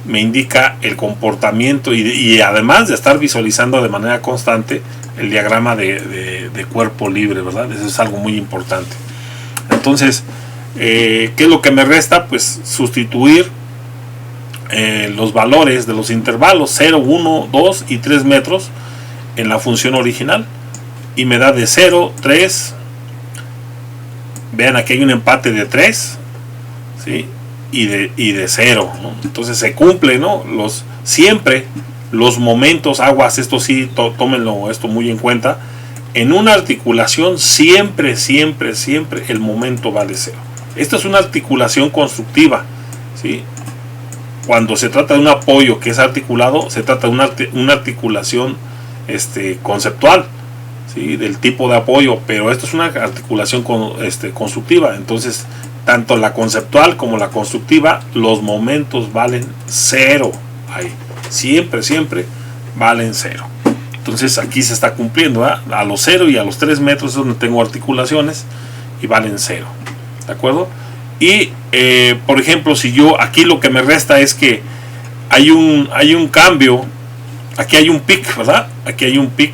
me indica el comportamiento, y además de estar visualizando de manera constante el diagrama de cuerpo libre, ¿verdad? Eso es algo muy importante. Entonces, ¿qué es lo que me resta? Pues sustituir los valores de los intervalos 0, 1, 2 y 3 metros en la función original, y me da de 0, 3. Vean, aquí hay un empate de 3, ¿sí? y de 0, ¿no? Entonces se cumple, ¿no? Siempre los momentos, aguas, esto sí, tómenlo esto muy en cuenta. En una articulación siempre el momento vale 0. Esto es una articulación constructiva, ¿sí? Cuando se trata de un apoyo que es articulado, se trata de una articulación conceptual, ¿sí? Del tipo de apoyo, pero esto es una articulación constructiva. Entonces, tanto la conceptual como la constructiva, los momentos valen 0. Ahí, siempre valen 0. Entonces aquí se está cumpliendo, ¿eh? A los 0 y a los 3 metros es donde tengo articulaciones y valen 0, ¿de acuerdo? Y por ejemplo, si yo aquí lo que me resta es que hay un cambio, aquí hay un pic, ¿verdad? Aquí hay un pic.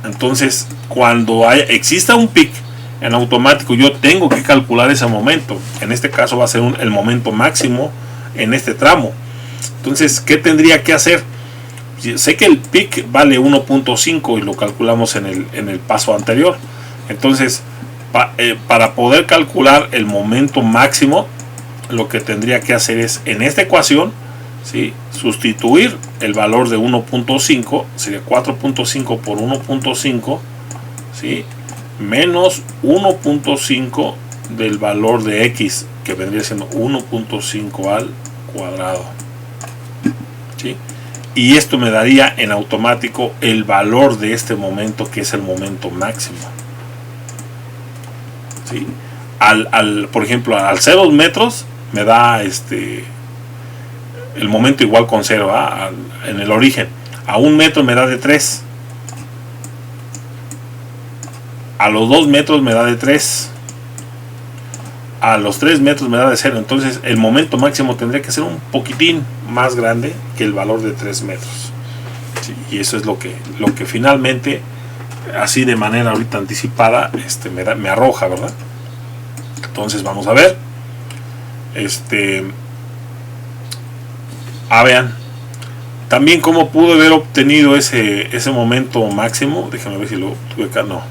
Entonces cuando exista un pic, en automático yo tengo que calcular ese momento. En este caso va a ser el momento máximo en este tramo. Entonces, ¿qué tendría que hacer? Sé que el pic vale 1.5 y lo calculamos en el paso anterior. Entonces, para poder calcular el momento máximo, lo que tendría que hacer es, en esta ecuación, ¿sí?, sustituir el valor de 1.5, sería 4.5 por 1.5, ¿sí?, menos 1.5 del valor de x, que vendría siendo 1.5 al cuadrado, ¿sí? Y esto me daría en automático el valor de este momento, que es el momento máximo, ¿sí? Por ejemplo, al 0 metros me da el momento igual con 0, ¿ah? En el origen. A 1 metro me da de 3. A los 2 metros me da de 3. A los 3 metros me da de 0. Entonces el momento máximo tendría que ser un poquitín más grande que el valor de 3 metros. Sí, y eso es lo que finalmente, así de manera ahorita anticipada, me arroja, ¿verdad? Entonces vamos a ver. Vean. También cómo pude haber obtenido ese momento máximo. Déjenme ver si lo tuve acá. No.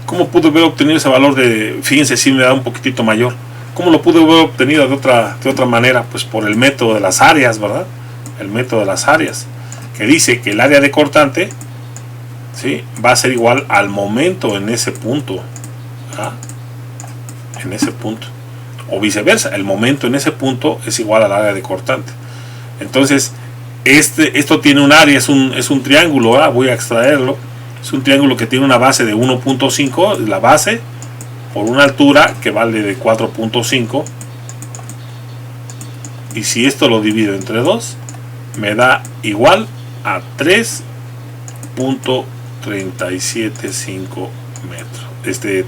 ¿Cómo pude haber obtenido ese valor de, fíjense, si me da un poquitito mayor? ¿Cómo lo pude haber obtenido de otra manera? Pues por el método de las áreas, ¿verdad? El método de las áreas, que dice que el área de cortante, ¿sí?, va a ser igual al momento en ese punto, ¿ah?, en ese punto, o viceversa, el momento en ese punto es igual al área de cortante. Entonces esto tiene un área, es un triángulo, ¿ah? Voy a extraerlo. Es un triángulo que tiene una base de 1.5, la base, por una altura que vale de 4.5, y si esto lo divido entre 2, me da igual a 3.375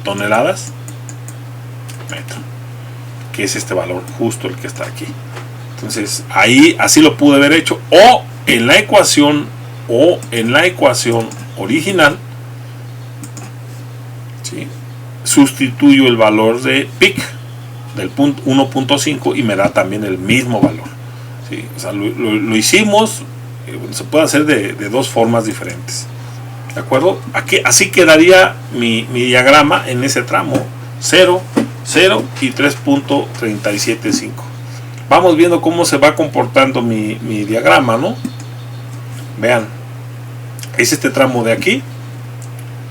toneladas metro, que es este valor, justo el que está aquí. Entonces ahí así lo pude haber hecho, o en la ecuación original, ¿sí?, sustituyo el valor de pic del punto 1.5 y me da también el mismo valor, ¿sí? O sea, lo hicimos, se puede hacer de dos formas diferentes, ¿de acuerdo? Aquí, así quedaría mi diagrama en ese tramo: 0, 0 y 3.375. Vamos viendo cómo se va comportando mi diagrama, ¿no? Vean, es este tramo de aquí.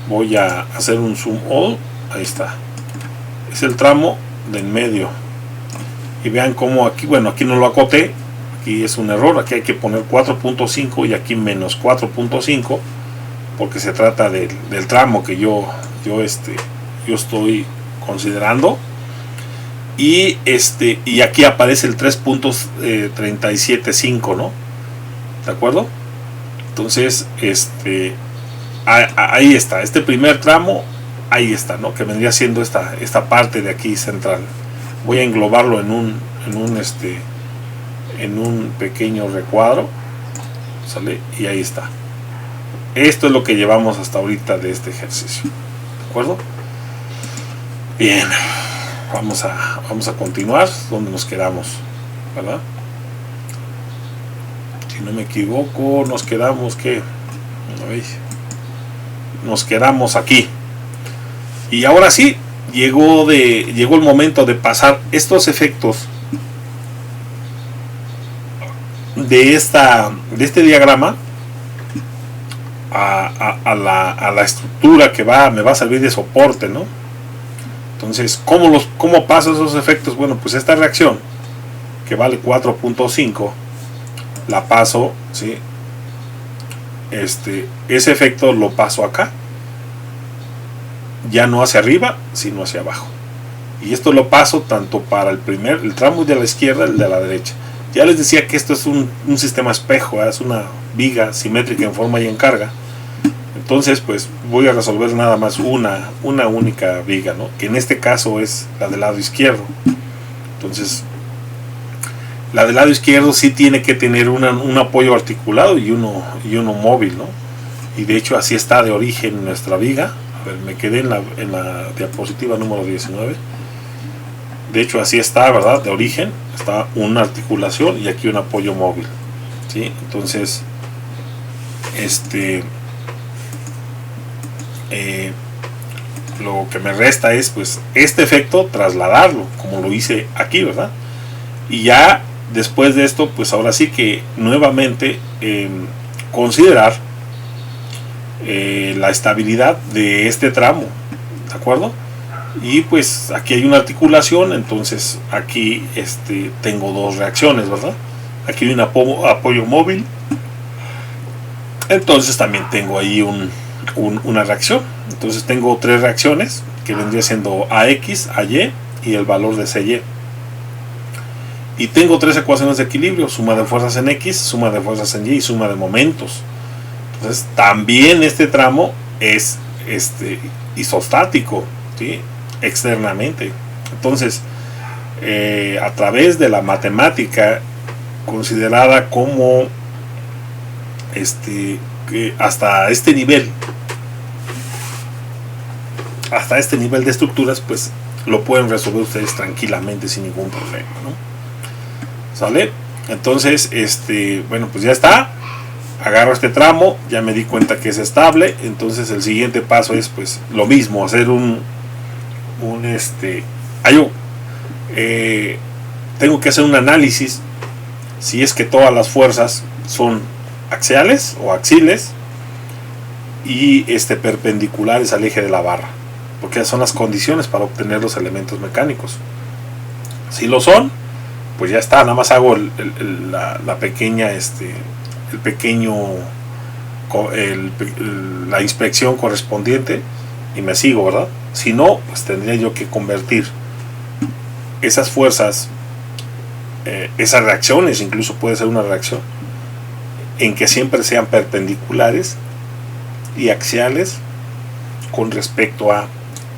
Voy a hacer un zoom all. Ahí está. Es el tramo del medio. Y vean cómo aquí, bueno, aquí no lo acoté. Aquí es un error. Aquí hay que poner 4.5 y aquí menos 4.5, porque se trata del tramo que yo estoy considerando. Y aquí aparece el 3.375, ¿no? ¿De acuerdo? Entonces, ahí está, este primer tramo, ahí está, ¿no?, que vendría siendo esta parte de aquí central. Voy a englobarlo en un pequeño recuadro, ¿sale? Y ahí está. Esto es lo que llevamos hasta ahorita de este ejercicio, ¿de acuerdo? Bien, vamos a continuar donde nos quedamos, ¿verdad? Si no me equivoco, nos quedamos, ¿qué? Nos quedamos aquí. Y ahora sí, llegó el momento de pasar estos efectos de este diagrama a la estructura que me va a servir de soporte, ¿no? Entonces, ¿cómo paso esos efectos? Bueno, pues esta reacción que vale 4.5 la paso, ¿sí? Ese efecto lo paso acá, ya no hacia arriba sino hacia abajo, y esto lo paso tanto para el tramo de la izquierda, el de la derecha. Ya les decía que esto es un sistema espejo, ¿eh? Es una viga simétrica en forma y en carga. Entonces pues voy a resolver nada más una única viga, ¿no? Que en este caso es la del lado izquierdo. Entonces la del lado izquierdo sí tiene que tener un apoyo articulado y uno móvil, ¿no? Y de hecho así está de origen nuestra viga. A ver, me quedé en la diapositiva número 19. De hecho así está, ¿verdad? De origen está una articulación y aquí un apoyo móvil, ¿sí? Entonces lo que me resta es pues este efecto trasladarlo como lo hice aquí, ¿verdad? Y ya después de esto pues ahora sí que nuevamente considerar la estabilidad de este tramo, ¿de acuerdo? Y pues aquí hay una articulación, entonces aquí tengo dos reacciones, ¿verdad? Aquí hay un apoyo móvil, entonces también tengo ahí una reacción. Entonces tengo tres reacciones que vendría siendo AX, AY y el valor de CY. Y tengo tres ecuaciones de equilibrio: suma de fuerzas en X, suma de fuerzas en Y y suma de momentos. Entonces también este tramo es isostático, ¿sí? Externamente. Entonces a través de la matemática considerada como que hasta este nivel de estructuras, pues lo pueden resolver ustedes tranquilamente sin ningún problema, ¿no? ¿Sale? Entonces bueno, pues ya está. Agarro este tramo, ya me di cuenta que es estable. Entonces el siguiente paso es pues lo mismo, hacer tengo que hacer un análisis si es que todas las fuerzas son axiales o axiles y perpendiculares al eje de la barra, porque esas son las condiciones para obtener los elementos mecánicos. Si lo son, pues ya está, nada más hago la inspección correspondiente y me sigo, ¿verdad? Si no, pues tendría yo que convertir esas fuerzas, esas reacciones, incluso puede ser una reacción, en que siempre sean perpendiculares y axiales con respecto a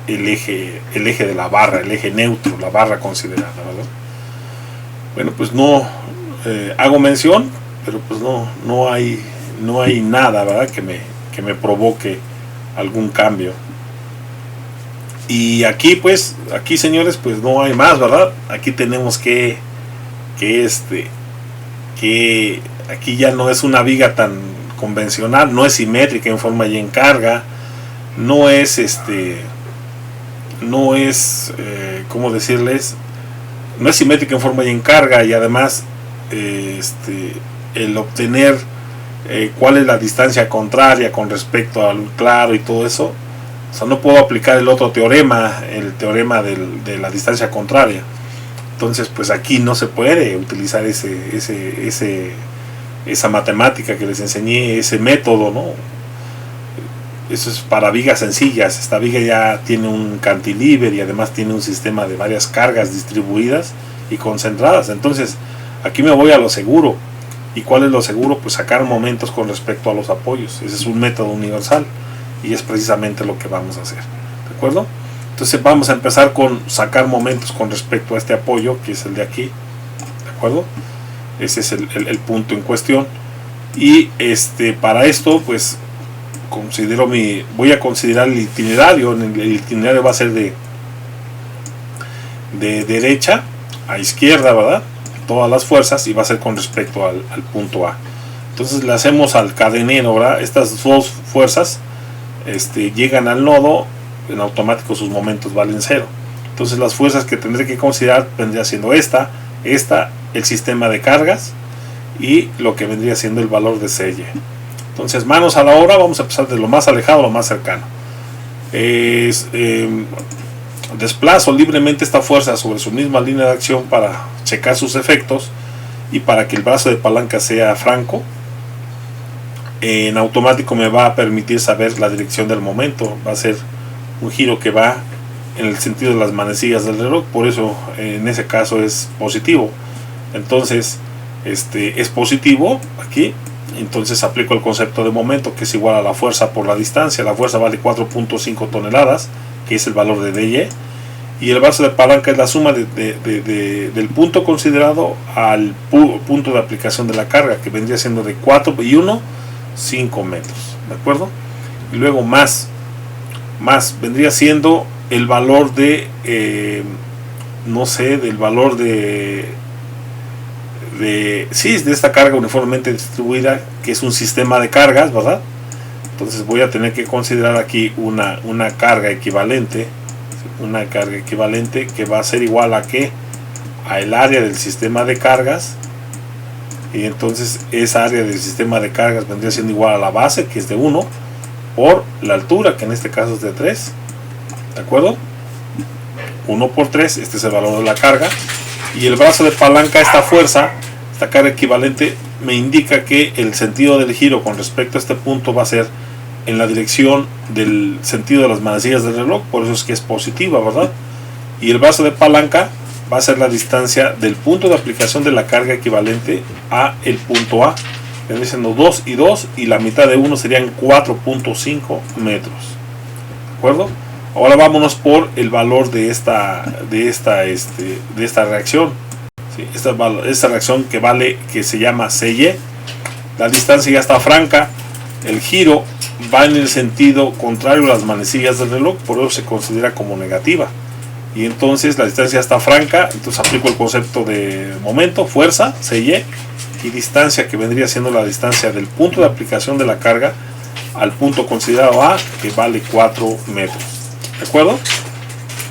el eje de la barra, el eje neutro, la barra considerada, ¿verdad? Bueno, pues no hago mención, pero pues no hay nada, ¿verdad?, que me provoque algún cambio. Y aquí señores, pues no hay más, ¿verdad? Aquí tenemos que aquí ya no es una viga tan convencional, no es simétrica en forma y en carga, no es ¿cómo decirles? No es simétrica en forma y en carga, y además el obtener cuál es la distancia contraria con respecto al claro y todo eso, o sea, no puedo aplicar el otro teorema, el teorema de la distancia contraria. Entonces pues aquí no se puede utilizar esa matemática que les enseñé, ese método, ¿no? Eso es para vigas sencillas. Esta viga ya tiene un cantilever y además tiene un sistema de varias cargas distribuidas y concentradas. Entonces aquí me voy a lo seguro. ¿Y cuál es lo seguro? Pues sacar momentos con respecto a los apoyos. Ese es un método universal y es precisamente lo que vamos a hacer, ¿de acuerdo? Entonces vamos a empezar con sacar momentos con respecto a este apoyo, que es el de aquí, ¿de acuerdo? Ese es el punto en cuestión. Y para esto pues voy a considerar el itinerario. El itinerario va a ser de derecha a izquierda, ¿verdad? Todas las fuerzas, y va a ser con respecto al punto A. Entonces le hacemos al cadenero, ¿verdad? Estas dos fuerzas llegan al nodo, en automático sus momentos valen 0. Entonces las fuerzas que tendré que considerar vendría siendo esta, el sistema de cargas y lo que vendría siendo el valor de CY. Entonces, manos a la obra, vamos a empezar de lo más alejado a lo más cercano. Desplazo libremente esta fuerza sobre su misma línea de acción para checar sus efectos y para que el brazo de palanca sea franco. En automático me va a permitir saber la dirección del momento. Va a ser un giro que va en el sentido de las manecillas del reloj, por eso en ese caso es positivo. Entonces es positivo aquí, entonces aplico el concepto de momento, que es igual a la fuerza por la distancia. La fuerza vale 4.5 toneladas, que es el valor de DY, y el brazo de palanca es la suma del punto considerado al punto de aplicación de la carga, que vendría siendo de 4 y 1, 5 metros, ¿de acuerdo? Y luego más vendría siendo el valor de no sé, del valor de esta carga uniformemente distribuida, que es un sistema de cargas, ¿verdad? Entonces voy a tener que considerar aquí una carga equivalente, que va a ser igual a el área del sistema de cargas, y entonces esa área del sistema de cargas vendría siendo igual a la base, que es de 1, por la altura, que en este caso es de 3, ¿de acuerdo? 1 por 3, este es el valor de la carga, y el brazo de palanca, esta fuerza, esta carga equivalente, me indica que el sentido del giro con respecto a este punto va a ser en la dirección del sentido de las manecillas del reloj, por eso es que es positiva, ¿verdad? Y el brazo de palanca va a ser la distancia del punto de aplicación de la carga equivalente a el punto A, vendría siendo 2 y 2, y la mitad de 1 serían 4.5 metros, ¿de acuerdo? Ahora vámonos por el valor de esta reacción, ¿sí? Esta reacción que se llama CY. La distancia ya está franca, el giro va en el sentido contrario a las manecillas del reloj, por eso se considera como negativa. Y entonces la distancia está franca, entonces aplico el concepto de momento, fuerza, CY, y distancia, que vendría siendo la distancia del punto de aplicación de la carga al punto considerado A, que vale 4 metros. ¿De acuerdo?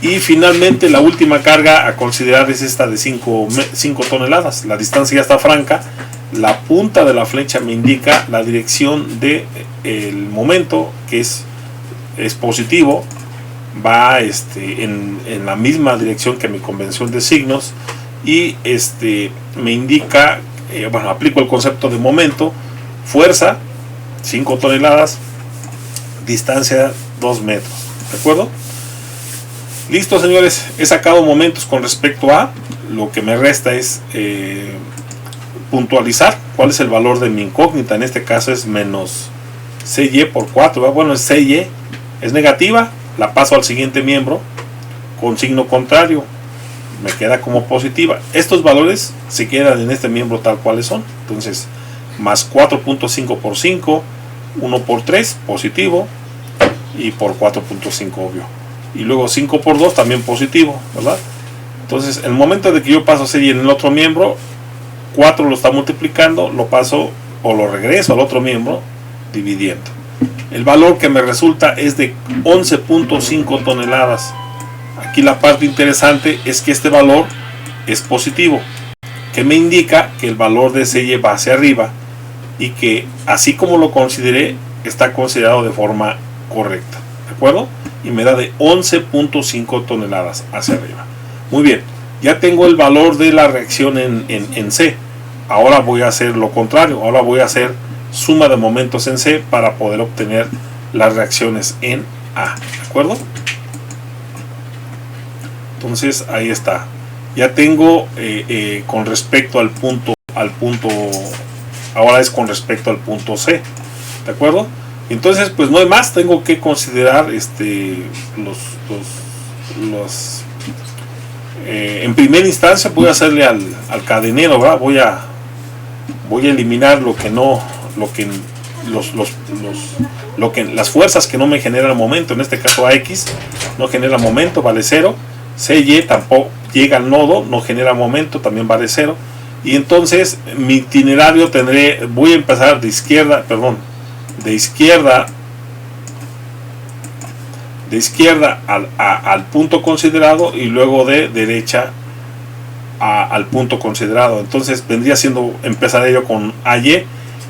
Y finalmente la última carga a considerar es esta de 5 toneladas. La distancia ya está franca, la punta de la flecha me indica la dirección del momento, que es positivo, va en la misma dirección que mi convención de signos, y me indica, aplico el concepto de momento, fuerza 5 toneladas, distancia 2 metros, ¿de acuerdo? Listo, señores, he sacado momentos con respecto a, lo que me resta es puntualizar cuál es el valor de mi incógnita. En este caso es menos CY por 4, ¿verdad? Bueno, es CY, es negativa, la paso al siguiente miembro con signo contrario, me queda como positiva. Estos valores se quedan en este miembro tal cuales son, entonces más 4.5 por 5, 1 por 3 positivo, y por 4.5 obvio, y luego 5 por 2 también positivo, ¿verdad? Entonces el momento de que yo paso CY en el otro miembro, 4 lo está multiplicando, lo paso o lo regreso al otro miembro dividiendo. El valor que me resulta es de 11.5 toneladas. Aquí la parte interesante es que este valor es positivo, que me indica que el valor de CY va hacia arriba, y que así como lo consideré, está considerado de forma correcta, ¿de acuerdo? Y me da de 11.5 toneladas hacia arriba. Muy bien, ya tengo el valor de la reacción en C. Ahora voy a hacer lo contrario, ahora voy a hacer suma de momentos en C para poder obtener las reacciones en A, ¿de acuerdo? Entonces ahí está, ya tengo con respecto al punto, ahora es con respecto al punto C, ¿de acuerdo? Entonces pues no hay más, tengo que considerar en primera instancia voy a hacerle al cadenero, ¿verdad? Voy a eliminar las fuerzas que no me generan momento. En este caso AX no genera momento, vale 0. CY tampoco llega al nodo, no genera momento, también vale 0. Y entonces mi itinerario voy a empezar de izquierda al punto considerado, y luego de derecha al punto considerado. Entonces vendría siendo, empezaré yo con AY,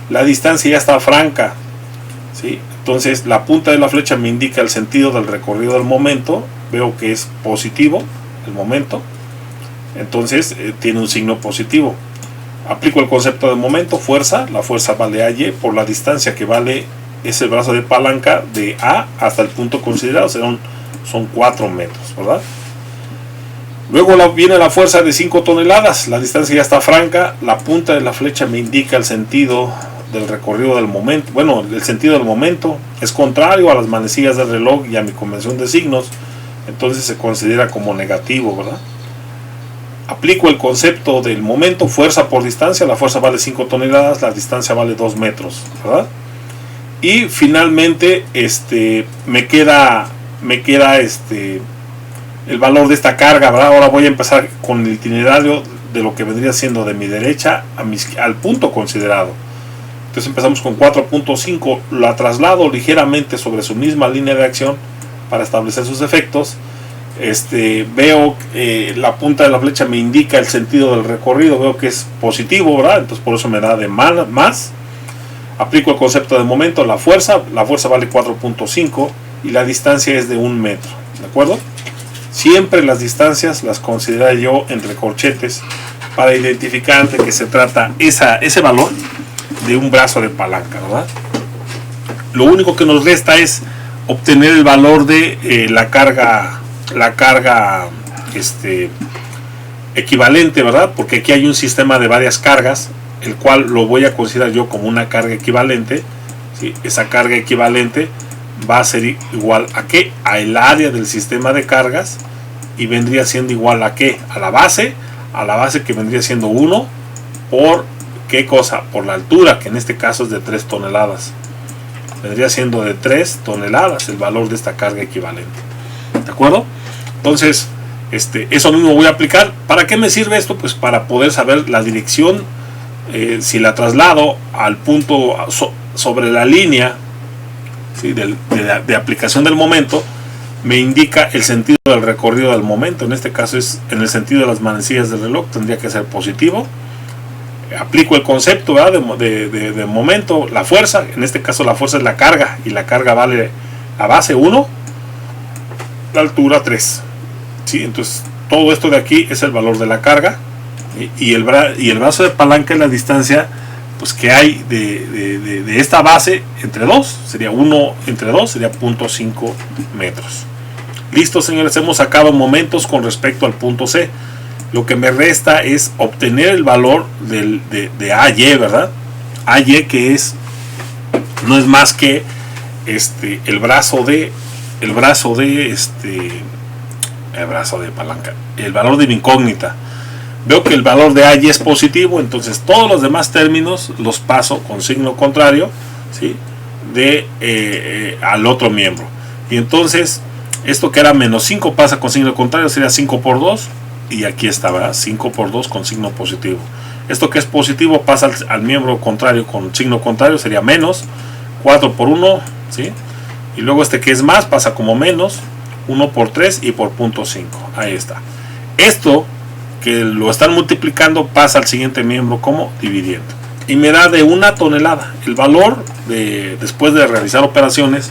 la distancia ya está franca, ¿sí? Entonces la punta de la flecha me indica el sentido del recorrido del momento, veo que es positivo el momento, entonces tiene un signo positivo. Aplico el concepto de momento, fuerza, la fuerza vale AY por la distancia que vale ese brazo de palanca de A hasta el punto considerado, son 4 metros, ¿verdad? Luego viene la fuerza de 5 toneladas, la distancia ya está franca, la punta de la flecha me indica el sentido del recorrido del momento. Bueno, el sentido del momento es contrario a las manecillas del reloj y a mi convención de signos, entonces se considera como negativo, ¿verdad? Aplico el concepto del momento, fuerza por distancia, la fuerza vale 5 toneladas, la distancia vale 2 metros, ¿verdad? Y finalmente me queda el valor de esta carga, ¿verdad? Ahora voy a empezar con el itinerario de lo que vendría siendo de mi derecha al punto considerado. Entonces empezamos con 4.5, la traslado ligeramente sobre su misma línea de acción para establecer sus efectos. Veo la punta de la flecha me indica el sentido del recorrido, veo que es positivo, ¿verdad? Entonces por eso me da de más. Aplico el concepto de momento, la fuerza vale 4.5 y la distancia es de 1 metro, ¿de acuerdo? Siempre las distancias las considero yo entre corchetes para identificar de qué se trata ese valor de un brazo de palanca, ¿verdad? Lo único que nos resta es obtener el valor de la carga equivalente, ¿verdad? Porque aquí hay un sistema de varias cargas, el cual lo voy a considerar yo como una carga equivalente, ¿sí? Esa carga equivalente va a ser igual a ¿qué? A el área del sistema de cargas, y vendría siendo igual a ¿qué? A la base que vendría siendo 1 por ¿qué cosa? Por la altura, que en este caso es de 3 toneladas. Vendría siendo de 3 toneladas el valor de esta carga equivalente. ¿De acuerdo? Entonces, eso mismo voy a aplicar. ¿Para qué me sirve esto? Pues para poder saber la dirección, si la traslado al punto sobre la línea, ¿sí? de aplicación del momento, me indica el sentido del recorrido del momento. En este caso es en el sentido de las manecillas del reloj, tendría que ser positivo. Aplico el concepto, ¿verdad? de momento, la fuerza, en este caso la fuerza es la carga, y la carga vale la base 1, la altura 3, ¿sí? Entonces todo esto de aquí es el valor de la carga, y el brazo de palanca es la distancia pues que hay de esta base entre 2, sería 1 entre 2, sería 0.5 metros. Listo, señores, hemos sacado momentos con respecto al punto C. Lo que me resta es obtener el valor de AY, ¿verdad? AY, que no es más que el brazo de palanca, el valor de mi incógnita. Veo que el valor de AY es positivo, entonces todos los demás términos los paso con signo contrario, ¿sí? Al otro miembro. Y entonces esto que era menos 5 pasa con signo contrario, sería 5 por 2. Y aquí está, ¿verdad? 5 por 2 con signo positivo. Esto que es positivo pasa al miembro contrario con signo contrario, sería menos 4 por 1, ¿sí? Y luego que es más pasa como menos 1 por 3 y por 0.5. Ahí está. Esto que lo están multiplicando pasa al siguiente miembro como dividiendo. Y me da de 1 tonelada. El valor después de realizar operaciones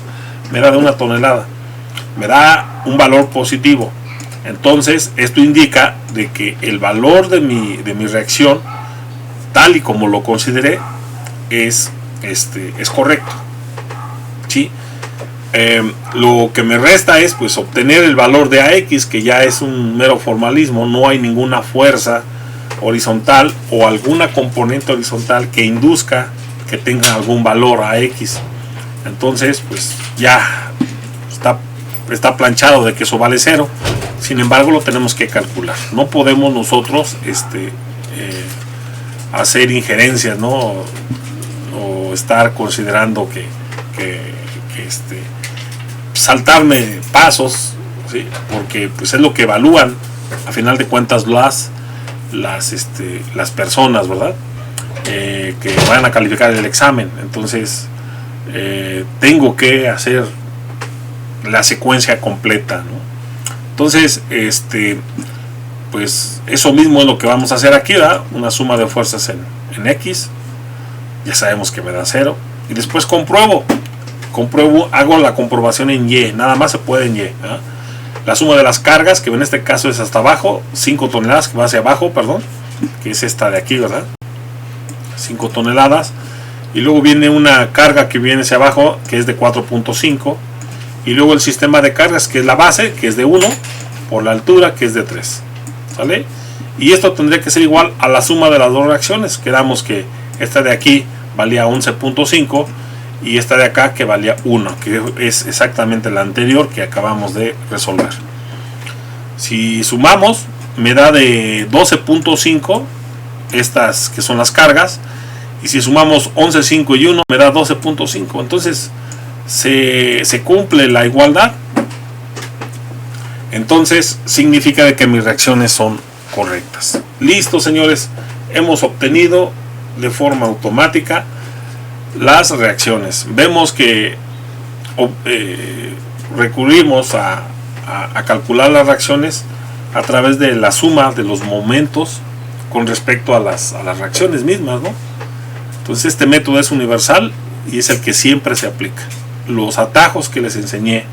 me da de 1 tonelada. Me da un valor positivo. Entonces esto indica de que el valor de mi reacción, tal y como lo consideré, es correcto, ¿sí? Lo que me resta es pues obtener el valor de AX, que ya es un mero formalismo. No hay ninguna fuerza horizontal o alguna componente horizontal que induzca que tenga algún valor AX. Entonces pues ya está planchado de que eso vale 0. Sin embargo, lo tenemos que calcular. No podemos nosotros hacer injerencias, ¿no? O estar considerando que saltarme pasos, ¿sí? Porque pues es lo que evalúan a final de cuentas las personas, ¿verdad? Que van a calificar el examen. Entonces tengo que hacer la secuencia completa, ¿no? Entonces pues eso mismo es lo que vamos a hacer aquí, ¿verdad? Una suma de fuerzas en X, ya sabemos que me da 0, y después compruebo, hago la comprobación en Y, nada más se puede en Y, ¿verdad? La suma de las cargas, que en este caso es hasta abajo, 5 toneladas, que va hacia abajo, perdón, que es esta de aquí, ¿verdad? 5 toneladas, y luego viene una carga que viene hacia abajo, que es de 4.5, y luego el sistema de cargas, que es la base, que es de 1, por la altura, que es de 3, ¿sale? Y esto tendría que ser igual a la suma de las dos reacciones. Quedamos que esta de aquí valía 11.5 y esta de acá que valía 1, que es exactamente la anterior que acabamos de resolver. Si sumamos, me da de 12.5 estas que son las cargas, y si sumamos 11.5 y 1 me da 12.5. entonces se cumple la igualdad. Entonces significa de que mis reacciones son correctas. Listo, señores, hemos obtenido de forma automática las reacciones. Vemos que recurrimos a calcular las reacciones a través de la suma de los momentos con respecto a las reacciones mismas, ¿no? Entonces este método es universal y es el que siempre se aplica. Los atajos que les enseñé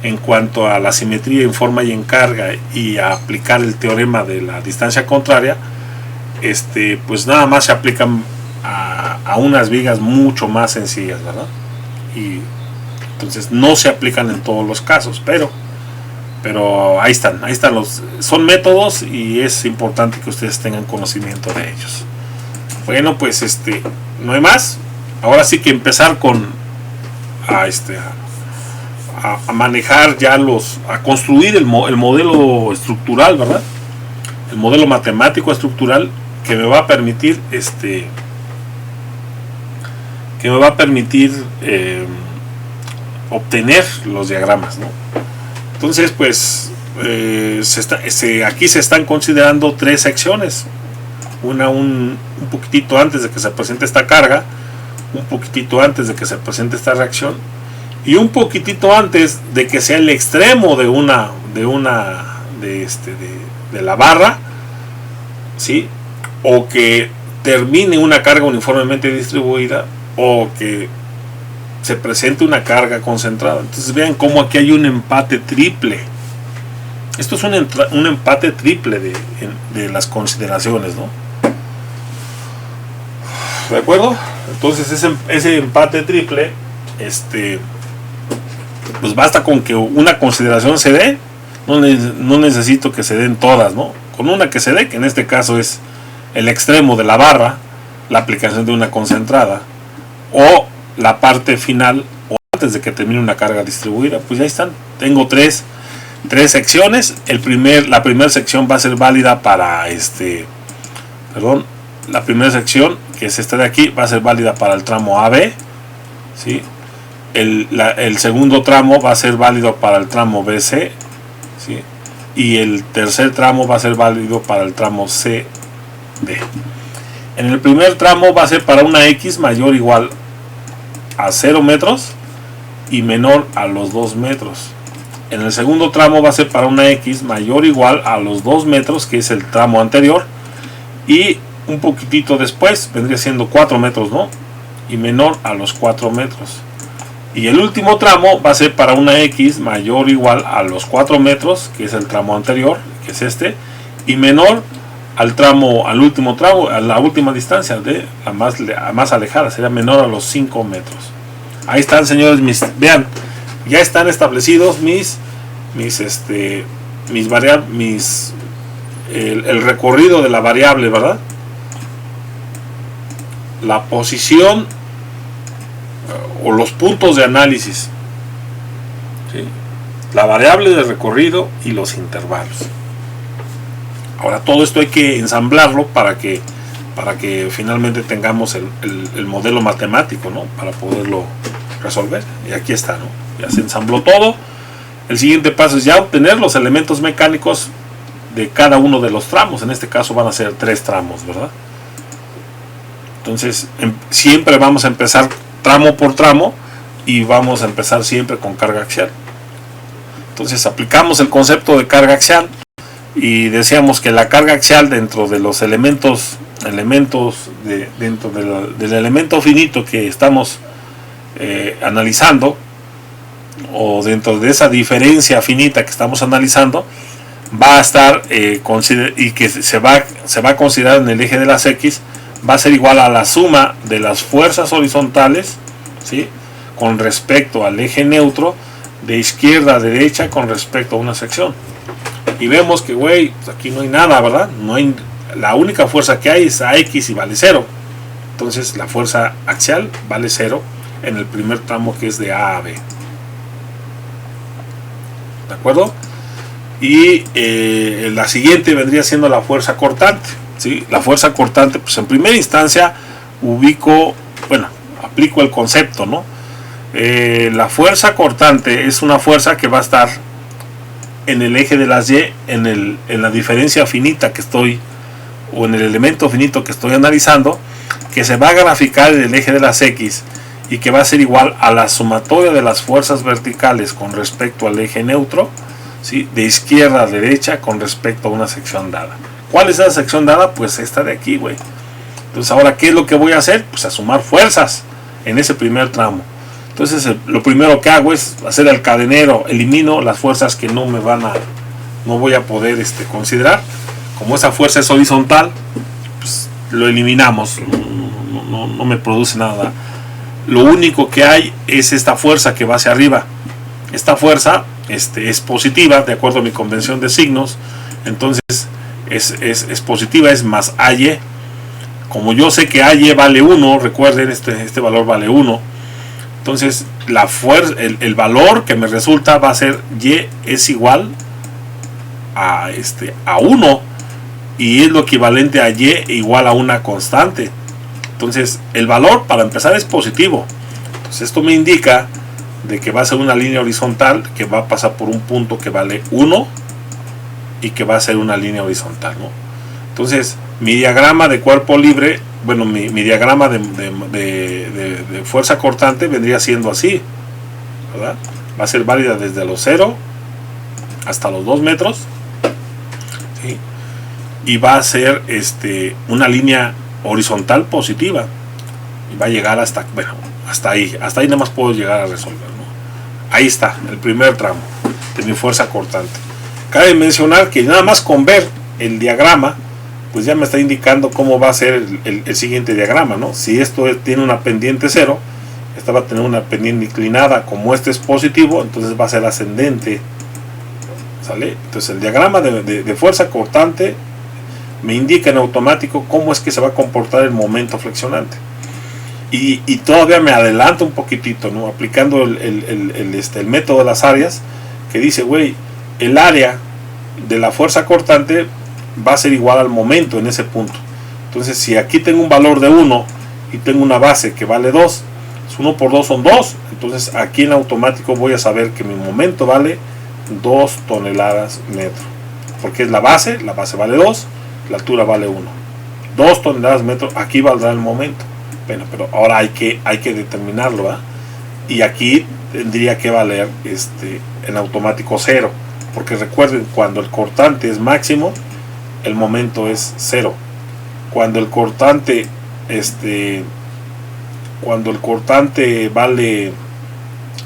en cuanto a la simetría en forma y en carga y a aplicar el teorema de la distancia contraria, pues nada más se aplican a unas vigas mucho más sencillas, ¿verdad? Y entonces no se aplican en todos los casos, pero ahí están son métodos y es importante que ustedes tengan conocimiento de ellos. Bueno, pues no hay más. Ahora sí que empezar a manejar ya a construir el modelo estructural, ¿verdad? El modelo matemático estructural que me va a permitir obtener los diagramas, ¿no? Entonces, pues aquí se están considerando 3 secciones. Una un poquitito antes de que se presente esta carga, un poquitito antes de que se presente esta reacción, y un poquitito antes de que sea el extremo de la barra, ¿sí? O que termine una carga uniformemente distribuida, o que se presente una carga concentrada. Entonces vean cómo aquí hay un empate triple. Esto es un empate triple de las consideraciones, ¿no? ¿De acuerdo? Entonces ese empate triple, pues basta con que una consideración se dé, no necesito que se den todas, ¿no? Con una que se dé, que en este caso es el extremo de la barra, la aplicación de una concentrada, o la parte final, o antes de que termine una carga distribuida, pues ya están. Tengo tres secciones. La primera sección va a ser válida para la primera sección, que es esta de aquí, va a ser válida para el tramo AB, ¿sí? El segundo tramo va a ser válido para el tramo BC, ¿sí? Y el tercer tramo va a ser válido para el tramo CD. En el primer tramo va a ser para una X mayor o igual a 0 metros y menor a los 2 metros. En el segundo tramo va a ser para una X mayor o igual a los 2 metros, que es el tramo anterior, y un poquitito después vendría siendo 4 metros, ¿no? Y menor a los 4 metros. Y el último tramo va a ser para una X mayor o igual a los 4 metros, que es el tramo anterior, que es y menor al último tramo, a la última distancia, de la más alejada, sería menor a los 5 metros. Ahí están, señores, vean, ya están establecidos el recorrido de la variable, ¿verdad? La posición o los puntos de análisis, ¿sí? La variable de recorrido y los intervalos. Ahora todo esto hay que ensamblarlo para que finalmente tengamos el modelo matemático, ¿no? Para poderlo resolver. Y aquí está, ¿no? Ya se ensambló todo. El siguiente paso es ya obtener los elementos mecánicos de cada uno de los tramos. En este caso van a ser 3 tramos, ¿verdad? Entonces siempre vamos a empezar tramo por tramo y vamos a empezar siempre con carga axial. Entonces aplicamos el concepto de carga axial y decíamos que la carga axial dentro de los elementos dentro del elemento finito que estamos analizando, o dentro de esa diferencia finita que estamos analizando, va a estar y que se va a considerar en el eje de las X, va a ser igual a la suma de las fuerzas horizontales, ¿sí?, con respecto al eje neutro, de izquierda a derecha con respecto a una sección. Y vemos que, güey, pues aquí no hay nada, ¿verdad? No hay, la única fuerza que hay es AX y vale 0. Entonces la fuerza axial vale 0 en el primer tramo, que es de A a B. ¿De acuerdo? Y la siguiente vendría siendo la fuerza cortante, ¿sí? La fuerza cortante, pues en primera instancia aplico el concepto, ¿no? La fuerza cortante es una fuerza que va a estar en el eje de las Y, en la diferencia finita que estoy, o en el elemento finito que estoy analizando, que se va a graficar en el eje de las X, y que va a ser igual a la sumatoria de las fuerzas verticales con respecto al eje neutro, ¿sí?, de izquierda a derecha con respecto a una sección dada. ¿Cuál es esa sección dada? Pues esta de aquí, güey. Entonces ahora, ¿qué es lo que voy a hacer? Pues a sumar fuerzas en ese primer tramo. Entonces lo primero que hago es hacer el cadenero, elimino las fuerzas que no voy a poder considerar. Como esa fuerza es horizontal, pues lo eliminamos, no me produce nada. Lo único que hay es esta fuerza que va hacia arriba. Esta fuerza es positiva, de acuerdo a mi convención de signos. Entonces es positiva, es más AY. Como yo sé que AY vale 1, recuerden, este valor vale 1. Entonces la fuerza, el valor que me resulta va a ser Y es igual a 1, y es lo equivalente a Y igual a una constante. Entonces el valor, para empezar, es positivo. Entonces esto me indica de que va a ser una línea horizontal que va a pasar por un punto que vale 1 y que va a ser una línea horizontal, ¿no? Entonces mi diagrama de cuerpo libre, mi diagrama de fuerza cortante vendría siendo así, ¿verdad? Va a ser válida desde los 0 hasta los 2 metros, ¿sí? Y va a ser una línea horizontal positiva, y va a llegar hasta ahí nada más puedo llegar a resolver, ¿no? Ahí está el primer tramo de mi fuerza cortante. Cabe mencionar que nada más con ver el diagrama, pues ya me está indicando cómo va a ser el siguiente diagrama, ¿no? Si esto tiene una pendiente 0, esta va a tener una pendiente inclinada. Como este es positivo, entonces va a ser ascendente, ¿sale? Entonces el diagrama de fuerza cortante me indica en automático cómo es que se va a comportar el momento flexionante. Y todavía me adelanto un poquitito, ¿no? Aplicando el método de las áreas, que dice, güey, el área de la fuerza cortante va a ser igual al momento en ese punto. Entonces, si aquí tengo un valor de 1 y tengo una base que vale 2, 1 por 2 son 2. Entonces aquí en automático voy a saber que mi momento vale 2 toneladas metro, porque es la base vale 2, la altura vale 1. 2 toneladas metro, aquí valdrá el momento. Bueno, pero ahora hay que determinarlo, ¿verdad? Y aquí tendría que valer en automático 0, porque recuerden, cuando el cortante es máximo, el momento es 0. Cuando el cortante vale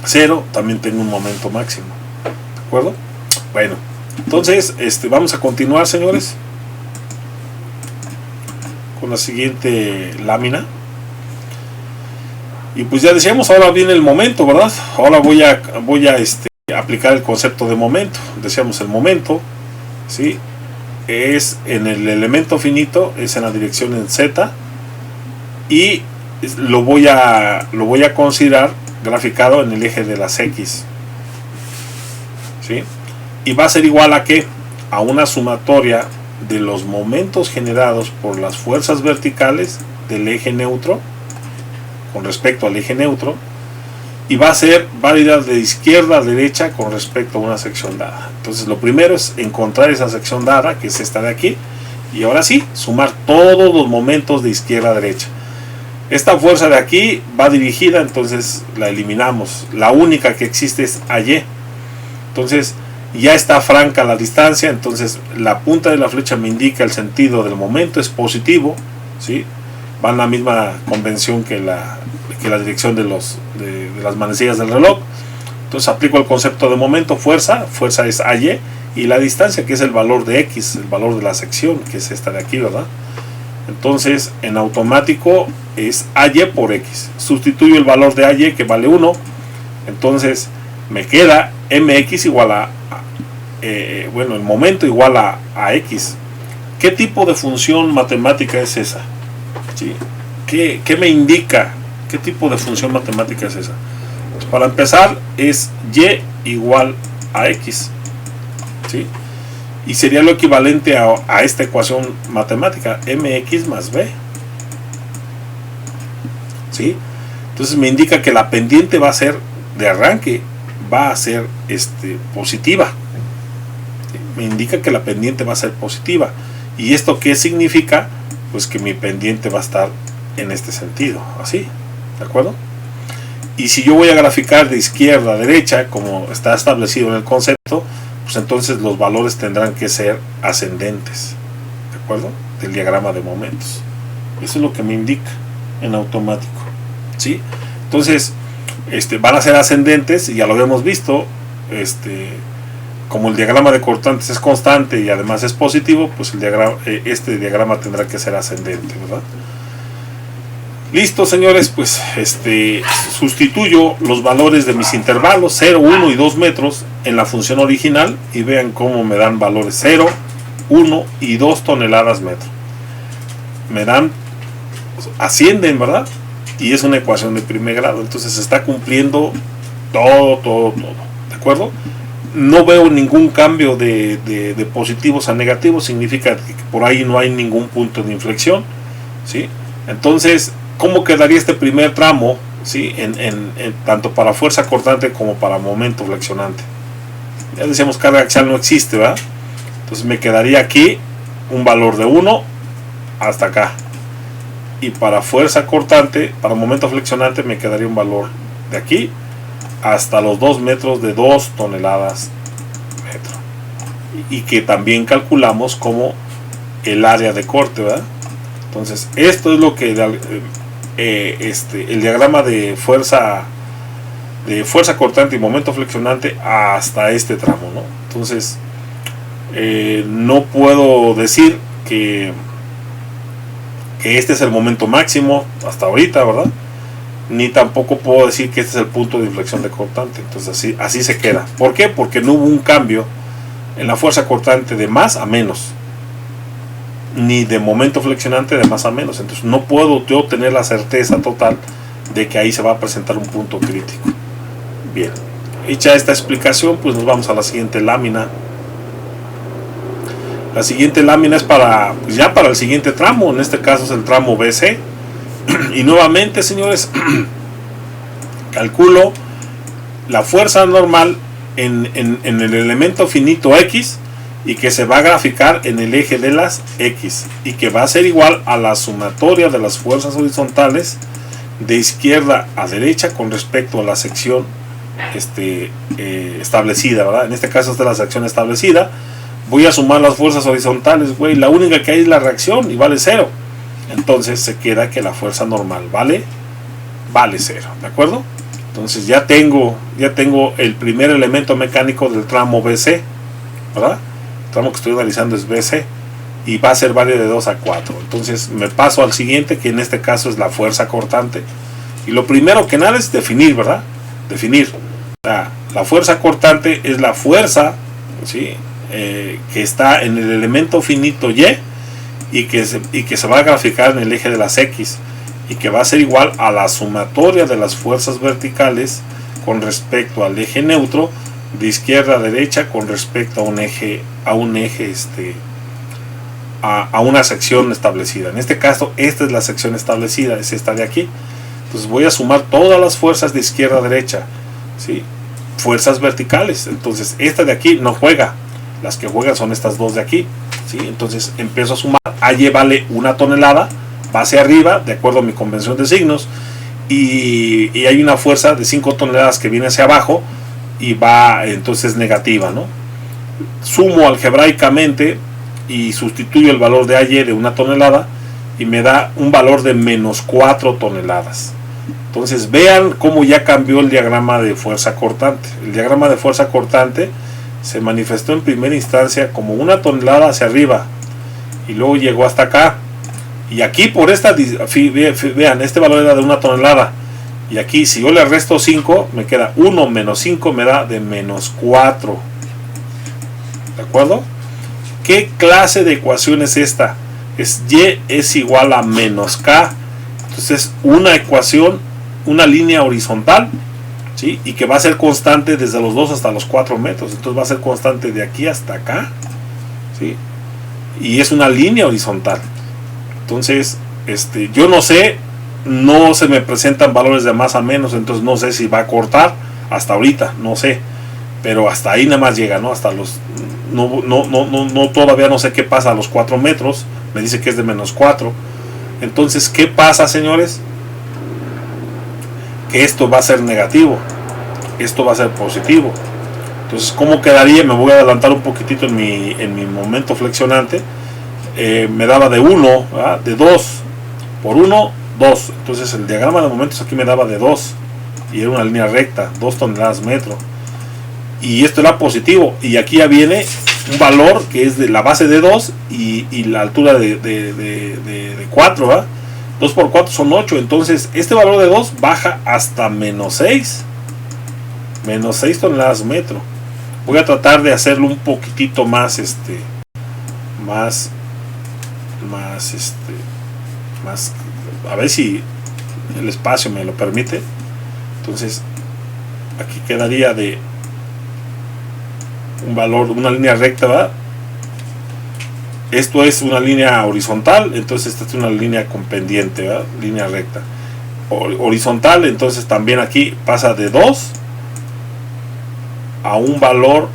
0, también tengo un momento máximo. ¿De acuerdo? Bueno, entonces vamos a continuar, señores, con la siguiente lámina. Y pues ya decíamos, ahora viene el momento, ¿verdad? Ahora voy a aplicar el concepto de momento. Decíamos, el momento, ¿sí?, es en el elemento finito, es en la dirección en Z, y lo voy a considerar graficado en el eje de las X, ¿sí? Y va a ser igual a ¿qué? A una sumatoria de los momentos generados por las fuerzas verticales del eje neutro con respecto al eje neutro, y va a ser válida de izquierda a derecha con respecto a una sección dada. Entonces lo primero es encontrar esa sección dada, que es esta de aquí, y ahora sí, sumar todos los momentos de izquierda a derecha. Esta fuerza de aquí va dirigida, entonces la eliminamos. La única que existe es AY. Entonces ya está franca la distancia, entonces la punta de la flecha me indica el sentido del momento, es positivo, ¿sí? Va en la misma convención que la dirección de las manecillas del reloj. Entonces aplico el concepto de momento, fuerza es AY, y la distancia, que es el valor de X, el valor de la sección, que es esta de aquí, ¿verdad? Entonces en automático es AY por X. Sustituyo el valor de AY, que vale 1, entonces me queda MX igual a el momento igual a X. ¿Qué tipo de función matemática es esa? ¿Sí? ¿Qué me indica? ¿Qué tipo de función matemática es esa? Pues para empezar es Y igual a X, ¿sí? Y sería lo equivalente a esta ecuación matemática, MX más B, ¿sí? Entonces me indica que la pendiente va a ser, de arranque, va a ser positiva. ¿Sí? Me indica que la pendiente va a ser positiva. ¿Y esto qué significa? Pues que mi pendiente va a estar en este sentido, así, ¿de acuerdo? Y si yo voy a graficar de izquierda a derecha, como está establecido en el concepto, pues entonces los valores tendrán que ser ascendentes, ¿de acuerdo? Del diagrama de momentos. Eso es lo que me indica en automático, ¿sí? Entonces, van a ser ascendentes, y ya lo habíamos visto, como el diagrama de cortantes es constante y además es positivo, pues este diagrama tendrá que ser ascendente, ¿verdad? Listo, señores, pues sustituyo los valores de mis intervalos 0, 1 y 2 metros en la función original, y vean cómo me dan valores 0, 1 y 2 toneladas metro. Me dan, ascienden, ¿verdad? Y es una ecuación de primer grado, entonces se está cumpliendo todo, ¿de acuerdo? No veo ningún cambio de positivos a negativos, significa que por ahí no hay ningún punto de inflexión, ¿sí? Entonces, ¿cómo quedaría este primer tramo, ¿sí? Tanto para fuerza cortante como para momento flexionante? Ya decíamos, carga axial no existe, ¿verdad? Entonces me quedaría aquí un valor de 1 hasta acá. Y para fuerza cortante, para momento flexionante, me quedaría un valor de aquí hasta los 2 metros de 2 toneladas metro. Y que también calculamos como el área de corte, ¿verdad? Entonces, esto es lo que el diagrama de fuerza cortante y momento flexionante hasta este tramo, ¿no? Entonces, no puedo decir que este es el momento máximo hasta ahorita, ¿verdad? Ni tampoco puedo decir que este es el punto de inflexión de cortante. Entonces así se queda. ¿Por qué? Porque no hubo un cambio en la fuerza cortante de más a menos, ni de momento flexionante de más a menos. Entonces no puedo yo tener la certeza total de que ahí se va a presentar un punto crítico. Bien, hecha esta explicación, pues nos vamos a la siguiente lámina. La siguiente lámina es para el siguiente tramo, en este caso es el tramo BC. Y nuevamente, señores, calculo la fuerza normal en el elemento finito X, y que se va a graficar en el eje de las X, y que va a ser igual a la sumatoria de las fuerzas horizontales de izquierda a derecha con respecto a la sección establecida, ¿verdad? En este caso esta es la sección establecida. Voy a sumar las fuerzas horizontales, güey, la única que hay es la reacción y vale 0. Entonces se queda que la fuerza normal vale 0, ¿de acuerdo? Entonces ya tengo el primer elemento mecánico del tramo BC, ¿verdad? El tramo que estoy analizando es BC, y va a ser válido de 2 a 4. Entonces me paso al siguiente, que en este caso es la fuerza cortante. Y lo primero que nada es definir, ¿verdad? Definir. La fuerza cortante es la fuerza, ¿sí? Que está en el elemento finito y que se va a graficar en el eje de las X, y que va a ser igual a la sumatoria de las fuerzas verticales con respecto al eje neutro de izquierda a derecha con respecto a una sección establecida. En este caso, esta es la sección establecida, es esta de aquí. Entonces voy a sumar todas las fuerzas de izquierda a derecha, ¿sí? Fuerzas verticales. Entonces esta de aquí no juega, las que juegan son estas dos de aquí, ¿sí? Entonces empiezo a sumar. AY vale 1 tonelada, va hacia arriba, de acuerdo a mi convención de signos, y hay una fuerza de 5 toneladas que viene hacia abajo y va entonces negativa, ¿no? sumo algebraicamente y sustituyo el valor de AY de 1 tonelada y me da un valor de menos 4 toneladas. Entonces vean cómo ya cambió el diagrama de fuerza cortante. El diagrama de fuerza cortante se manifestó en primera instancia como 1 tonelada hacia arriba y luego llegó hasta acá. Y aquí por esta, vean, este valor era de 1 tonelada. Y aquí si yo le resto 5, me queda 1 menos 5 me da de menos 4. ¿De acuerdo? ¿Qué clase de ecuación es esta? Es Y es igual a menos K. Entonces es una ecuación, una línea horizontal, ¿sí? Y que va a ser constante desde los 2 hasta los 4 metros. Entonces va a ser constante de aquí hasta acá, ¿sí? Y es una línea horizontal. Entonces, yo no sé, no se me presentan valores de más a menos, entonces no sé si va a cortar hasta ahorita, no sé. Pero hasta ahí nada más llega, ¿no? Hasta los... No, todavía no sé qué pasa a los 4 metros. Me dice que es de menos 4. Entonces, ¿qué pasa, señores? Que esto va a ser negativo. Esto va a ser positivo. Entonces, ¿cómo quedaría? Me voy a adelantar un poquitito en mi momento flexionante. Me daba de 1, ¿verdad? De 2. Por 1, 2. Entonces, el diagrama de momentos aquí me daba de 2. Y era una línea recta, 2 toneladas metro. Y esto era positivo. Y aquí ya viene un valor que es de la base de 2 y la altura de 4, ¿verdad? 2 por 4 son 8. Entonces este valor de 2 baja hasta menos 6. Menos 6 toneladas metro. Voy a tratar de hacerlo un poquitito más a ver si el espacio me lo permite. Entonces aquí quedaría de un valor, una línea recta, ¿verdad? Esto es una línea horizontal, entonces esta es una línea con pendiente, ¿verdad? Línea recta. Horizontal, entonces también aquí pasa de 2 a un valor,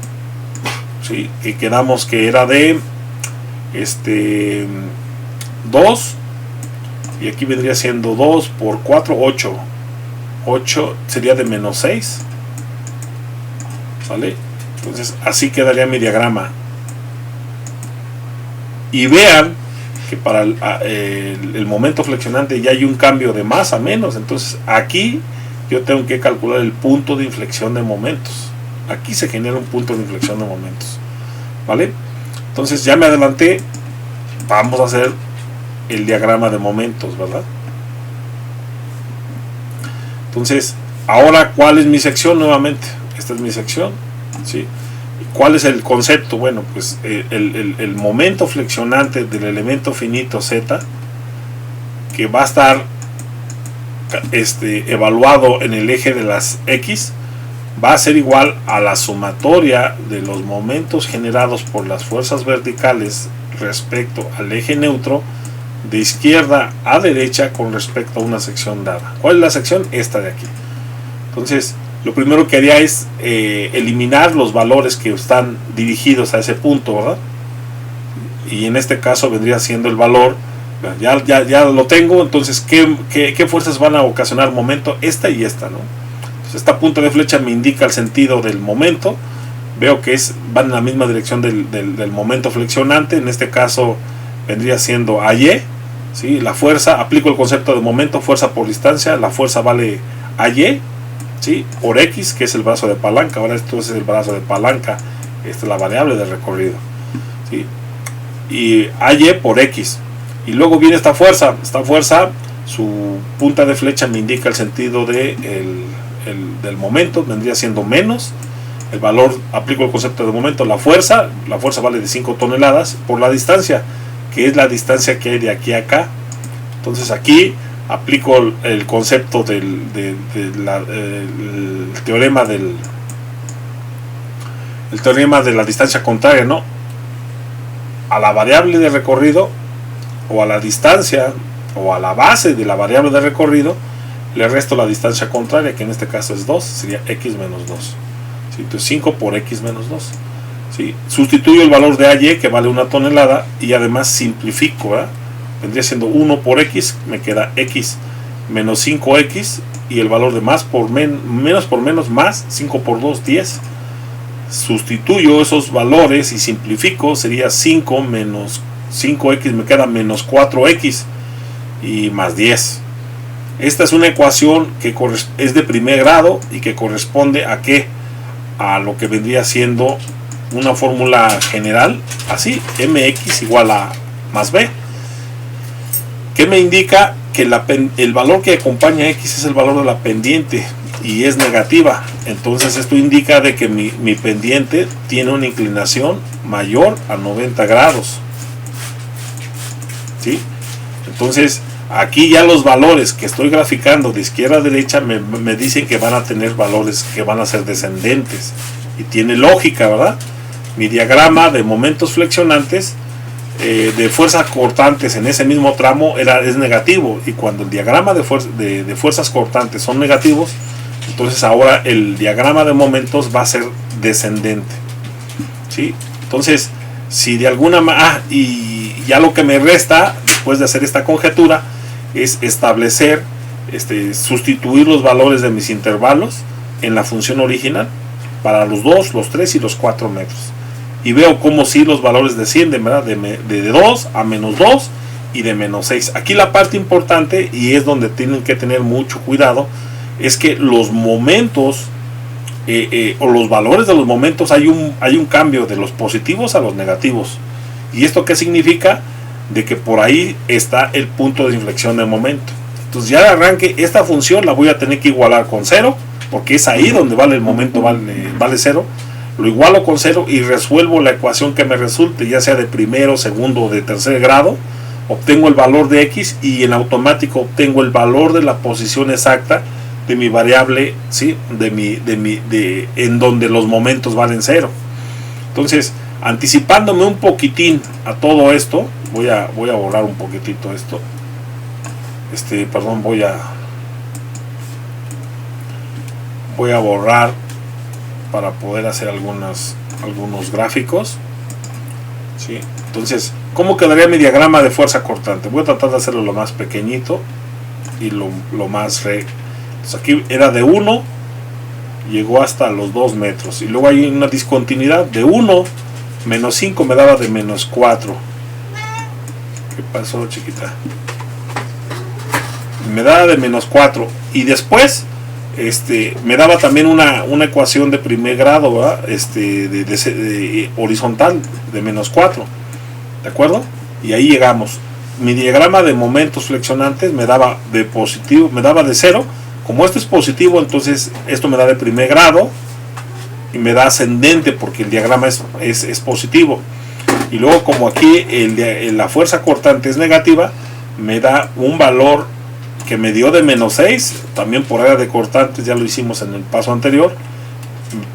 ¿sí? Que quedamos que era de 2, y aquí vendría siendo 2 por 4, 8. 8 sería de menos 6, ¿sale? Entonces así quedaría mi diagrama. Y vean que para el momento flexionante ya hay un cambio de más a menos. Entonces aquí yo tengo que calcular el punto de inflexión de momentos. Aquí se genera un punto de inflexión de momentos, ¿vale? Entonces ya me adelanté. Vamos a hacer el diagrama de momentos, ¿verdad? Entonces ahora, ¿cuál es mi sección? Nuevamente esta es mi sección, ¿sí? ¿Cuál es el concepto? Bueno, pues el momento flexionante del elemento finito Z, que va a estar evaluado en el eje de las X, va a ser igual a la sumatoria de los momentos generados por las fuerzas verticales respecto al eje neutro de izquierda a derecha con respecto a una sección dada. ¿Cuál es la sección? Esta de aquí. Entonces lo primero que haría es eliminar los valores que están dirigidos a ese punto, ¿verdad? Y en este caso vendría siendo el valor, ya lo tengo. Entonces ¿qué fuerzas van a ocasionar momento? Esta y esta, ¿no? Entonces esta punta de flecha me indica el sentido del momento. Veo que van en la misma dirección del momento flexionante. En este caso vendría siendo AY, ¿sí? La fuerza, aplico el concepto de momento, fuerza por distancia. La fuerza vale AY, ¿sí? Por X, que es el brazo de palanca. Ahora esto es el brazo de palanca, esta es la variable de recorrido, ¿sí? Y AY por X. Y luego viene esta fuerza, su punta de flecha me indica el sentido del momento, vendría siendo menos el valor, aplico el concepto de momento, la fuerza vale de 5 toneladas por la distancia, que es la distancia que hay de aquí a acá. Entonces aquí aplico el concepto el teorema de la distancia contraria, ¿no? A la variable de recorrido, o a la distancia, o a la base de la variable de recorrido, le resto la distancia contraria, que en este caso es 2, sería x menos 2. ¿Sí? Entonces 5 por x menos 2. ¿Sí? Sustituyo el valor de AY, que vale 1 tonelada, y además simplifico, ¿verdad? Vendría siendo 1 por x, me queda x menos 5x, y el valor de más por menos más, 5 por 2, 10. sustituyo esos valores y simplifico, sería 5 menos 5x, me queda menos 4x y más 10. Esta es una ecuación que es de primer grado y que corresponde a ¿qué? A lo que vendría siendo una fórmula general, así, mx igual a más b, que me indica que el valor que acompaña a x es el valor de la pendiente y es negativa. Entonces esto indica de que mi pendiente tiene una inclinación mayor a 90 grados. ¿Sí? Entonces aquí ya los valores que estoy graficando de izquierda a derecha me dicen que van a tener valores que van a ser descendentes. Y tiene lógica, ¿verdad? Mi diagrama de momentos flexionantes de fuerzas cortantes en ese mismo tramo es negativo, y cuando el diagrama de fuerzas cortantes son negativos, entonces ahora el diagrama de momentos va a ser descendente. ¿Sí? Entonces, si de alguna manera, y ya lo que me resta después de hacer esta conjetura es establecer, sustituir los valores de mis intervalos en la función original para los 2, los 3 y los 4 metros. Y veo como si los valores descienden, ¿verdad? De 2 a menos 2 y de menos 6. Aquí la parte importante, y es donde tienen que tener mucho cuidado, es que los momentos o los valores de los momentos hay un cambio de los positivos a los negativos. ¿Y esto qué significa? De que por ahí está el punto de inflexión de momento. Entonces ya de arranque esta función la voy a tener que igualar con 0, porque es ahí donde vale el momento, vale 0. Lo igualo con 0 y resuelvo la ecuación que me resulte, ya sea de primero, segundo o de tercer grado. Obtengo el valor de x y en automático obtengo el valor de la posición exacta de mi variable, ¿sí? En donde los momentos valen 0. Entonces, anticipándome un poquitín a todo esto, voy a borrar un poquitito esto. Voy a borrar para poder hacer algunos gráficos. ¿Sí? Entonces, ¿cómo quedaría mi diagrama de fuerza cortante? Voy a tratar de hacerlo lo más pequeñito y lo más recto. Entonces aquí era de 1, llegó hasta los 2 metros. Y luego hay una discontinuidad de 1, menos 5 me daba de menos 4. ¿Qué pasó, chiquita? Me daba de menos 4. Y después me daba también una ecuación de primer grado, ¿verdad? De horizontal de menos 4. ¿De acuerdo? Y ahí llegamos. Mi diagrama de momentos flexionantes me daba de positivo, me daba de 0. Como esto es positivo, entonces esto me da de primer grado y me da ascendente porque el diagrama es positivo. Y luego, como aquí la fuerza cortante es negativa, me da un valor que me dio de menos 6, también por área de cortantes, ya lo hicimos en el paso anterior,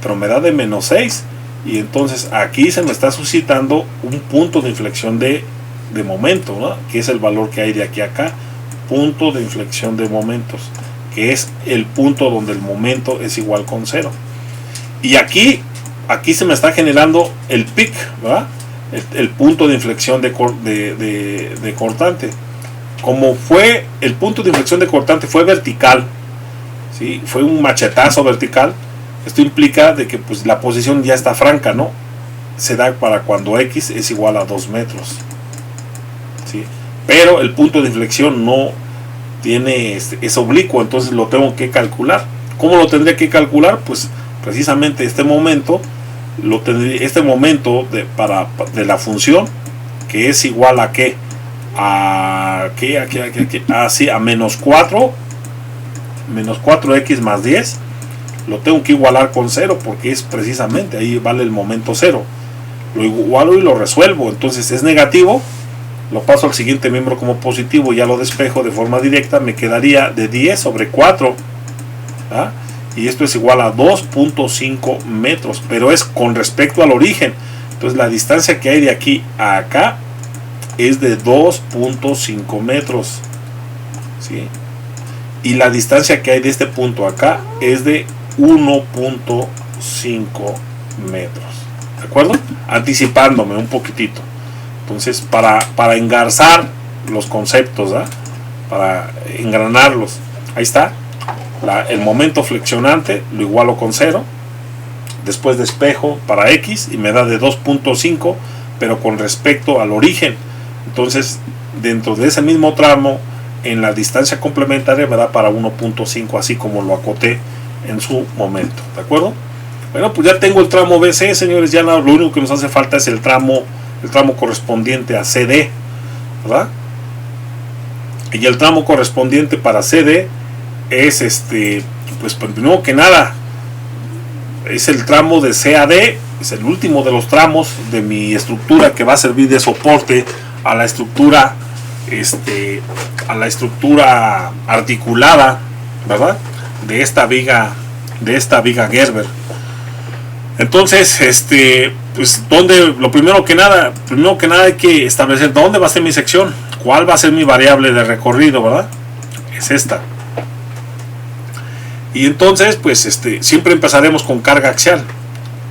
pero me da de menos 6. Y entonces aquí se me está suscitando un punto de inflexión de momento, ¿no? Que es el valor que hay de aquí a acá, punto de inflexión de momentos, que es el punto donde el momento es igual con 0. Y aquí se me está generando el pic, ¿verdad? El punto de inflexión de cortante. Como fue el punto de inflexión de cortante fue vertical, ¿sí? Fue un machetazo vertical. Esto implica de que pues la posición ya está franca, ¿no? Se da para cuando x es igual a 2 metros, ¿sí? Pero el punto de inflexión no tiene es oblicuo, entonces lo tengo que calcular. ¿Cómo lo tendría que calcular? Pues precisamente este momento de la función, que es igual a ¿qué? A menos 4, menos 4x más 10, lo tengo que igualar con 0 porque es precisamente ahí vale el momento 0. Lo igualo y lo resuelvo, entonces es negativo, lo paso al siguiente miembro como positivo, ya lo despejo de forma directa, me quedaría de 10 sobre 4, ¿ah? Y esto es igual a 2.5 metros, pero es con respecto al origen. Entonces la distancia que hay de aquí a acá es de 2.5 metros, ¿sí? Y la distancia que hay de este punto acá es de 1.5 metros, ¿de acuerdo? Anticipándome un poquitito. Entonces, para engarzar los conceptos, ¿eh? Para engranarlos, ahí está. El momento flexionante lo igualo con 0. después de espejo para X y me da de 2.5, pero con respecto al origen. Entonces, dentro de ese mismo tramo, en la distancia complementaria me da para 1.5, así como lo acoté en su momento, ¿de acuerdo? Bueno, pues ya tengo el tramo BC, señores. Ya lo único que nos hace falta es el tramo correspondiente a CD, ¿verdad? Y el tramo correspondiente para CD es pues primero que nada es el tramo de CAD, es el último de los tramos de mi estructura que va a servir de soporte a la estructura articulada, ¿verdad? De esta viga Gerber. Entonces, pues lo primero que nada hay que establecer dónde va a ser mi sección, cuál va a ser mi variable de recorrido, ¿verdad? Es esta. Y entonces, pues siempre empezaremos con carga axial.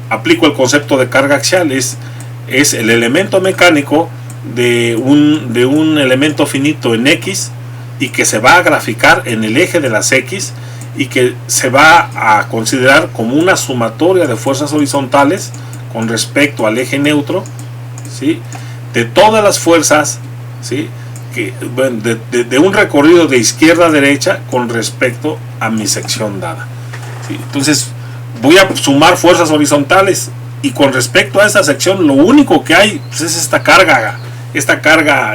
Aplico el concepto de carga axial, es el elemento mecánico de un elemento finito en X y que se va a graficar en el eje de las X y que se va a considerar como una sumatoria de fuerzas horizontales con respecto al eje neutro, ¿sí? De todas las fuerzas, ¿sí? De un recorrido de izquierda a derecha con respecto a mi sección dada, ¿sí? Entonces voy a sumar fuerzas horizontales y con respecto a esa sección lo único que hay pues, es esta carga,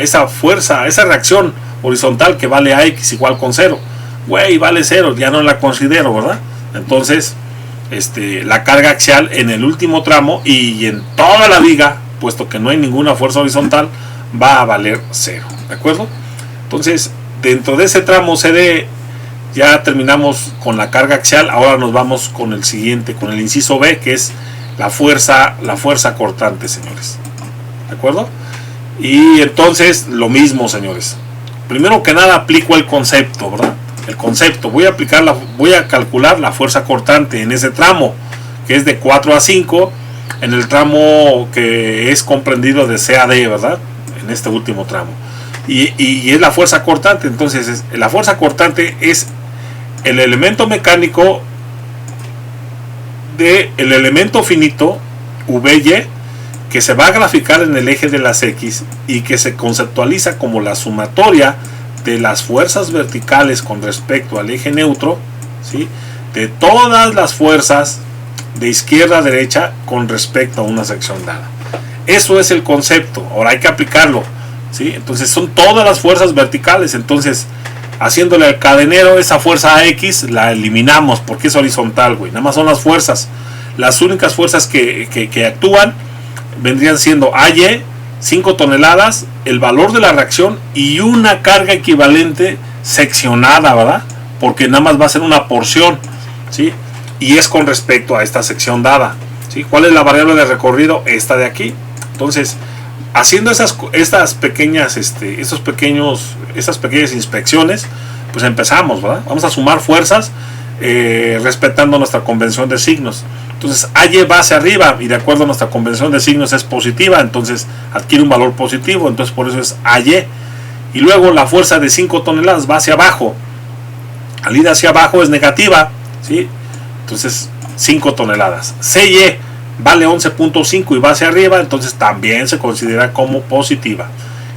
esa fuerza, esa reacción horizontal que vale a X igual con 0. Güey, vale 0, ya no la considero, ¿verdad? Entonces la carga axial en el último tramo y en toda la viga, puesto que no hay ninguna fuerza horizontal, va a valer 0, ¿de acuerdo? Entonces, dentro de ese tramo CD ya terminamos con la carga axial. Ahora nos vamos con el siguiente, con el inciso B, que es la fuerza cortante, señores, ¿de acuerdo? Y entonces lo mismo, señores. Primero que nada aplico el concepto, ¿verdad? El concepto, voy a calcular la fuerza cortante en ese tramo, que es de 4 a 5, en el tramo que es comprendido de CAD, ¿verdad? En este último tramo. Y es la fuerza cortante. Entonces, la fuerza cortante es el elemento mecánico del elemento finito, VY, que se va a graficar en el eje de las X y que se conceptualiza como la sumatoria de las fuerzas verticales con respecto al eje neutro, ¿sí? De todas las fuerzas de izquierda a derecha con respecto a una sección dada. Eso es el concepto. Ahora hay que aplicarlo, ¿sí? Entonces son todas las fuerzas verticales. Entonces, haciéndole al cadenero, esa fuerza AX la eliminamos porque es horizontal, güey. Nada más son las fuerzas. Las únicas fuerzas que actúan vendrían siendo AY, 5 toneladas, el valor de la reacción y una carga equivalente seccionada, ¿verdad? Porque nada más va a ser una porción, ¿sí? Y es con respecto a esta sección dada, ¿sí? ¿Cuál es la variable de recorrido? Esta de aquí. Entonces, haciendo estas pequeñas inspecciones, pues empezamos, ¿verdad? Vamos a sumar fuerzas respetando nuestra convención de signos. Entonces AY va hacia arriba y de acuerdo a nuestra convención de signos es positiva, entonces adquiere un valor positivo, entonces por eso es AY. Y luego la fuerza de 5 toneladas va hacia abajo, al ir hacia abajo es negativa, ¿sí? Entonces 5 toneladas. CY vale 11.5 y va hacia arriba, entonces también se considera como positiva.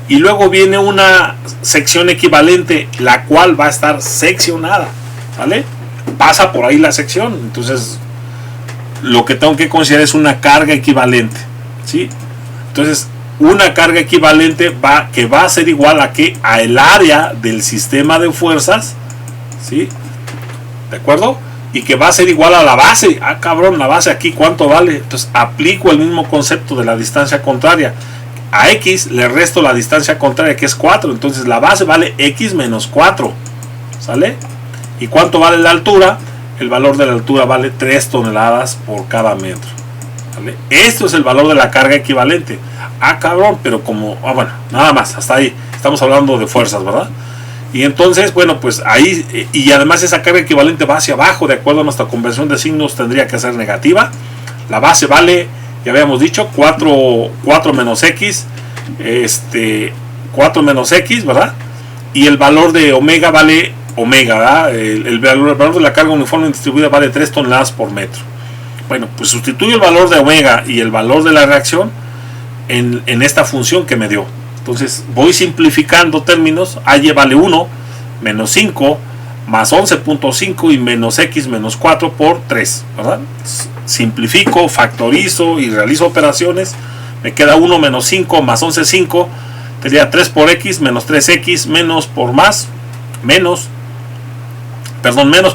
Y luego viene una sección equivalente, la cual va a estar seccionada, ¿vale? Pasa por ahí la sección, entonces lo que tengo que considerar es una carga equivalente, ¿sí? Entonces una carga equivalente que va a ser igual a el área del sistema de fuerzas, ¿sí? ¿De acuerdo? Y que va a ser igual a la base. Ah, cabrón, la base aquí ¿cuánto vale? Entonces aplico el mismo concepto de la distancia contraria. A X le resto la distancia contraria, que es 4, entonces la base vale X menos 4, ¿sale? ¿Y cuánto vale la altura? El valor de la altura vale 3 toneladas por cada metro, ¿vale? Esto es el valor de la carga equivalente. Ah, cabrón, pero como... Ah, bueno, nada más, hasta ahí. Estamos hablando de fuerzas, ¿verdad? Y entonces, bueno, pues ahí... Y además esa carga equivalente va hacia abajo, de acuerdo a nuestra convención de signos, tendría que ser negativa. La base vale, ya habíamos dicho, 4 menos X. 4 menos X, ¿verdad? Y el valor de omega vale... Omega, ¿verdad? El valor de la carga uniforme distribuida vale 3 toneladas por metro. Bueno, pues sustituyo el valor de omega y el valor de la reacción en esta función que me dio. Entonces voy simplificando términos. Y vale 1, menos 5, más 11.5 y menos x menos 4 por 3, ¿verdad? Simplifico, factorizo y realizo operaciones. Me queda 1 menos 5 más 11, 5. Sería 3 por x menos 3x menos por más, menos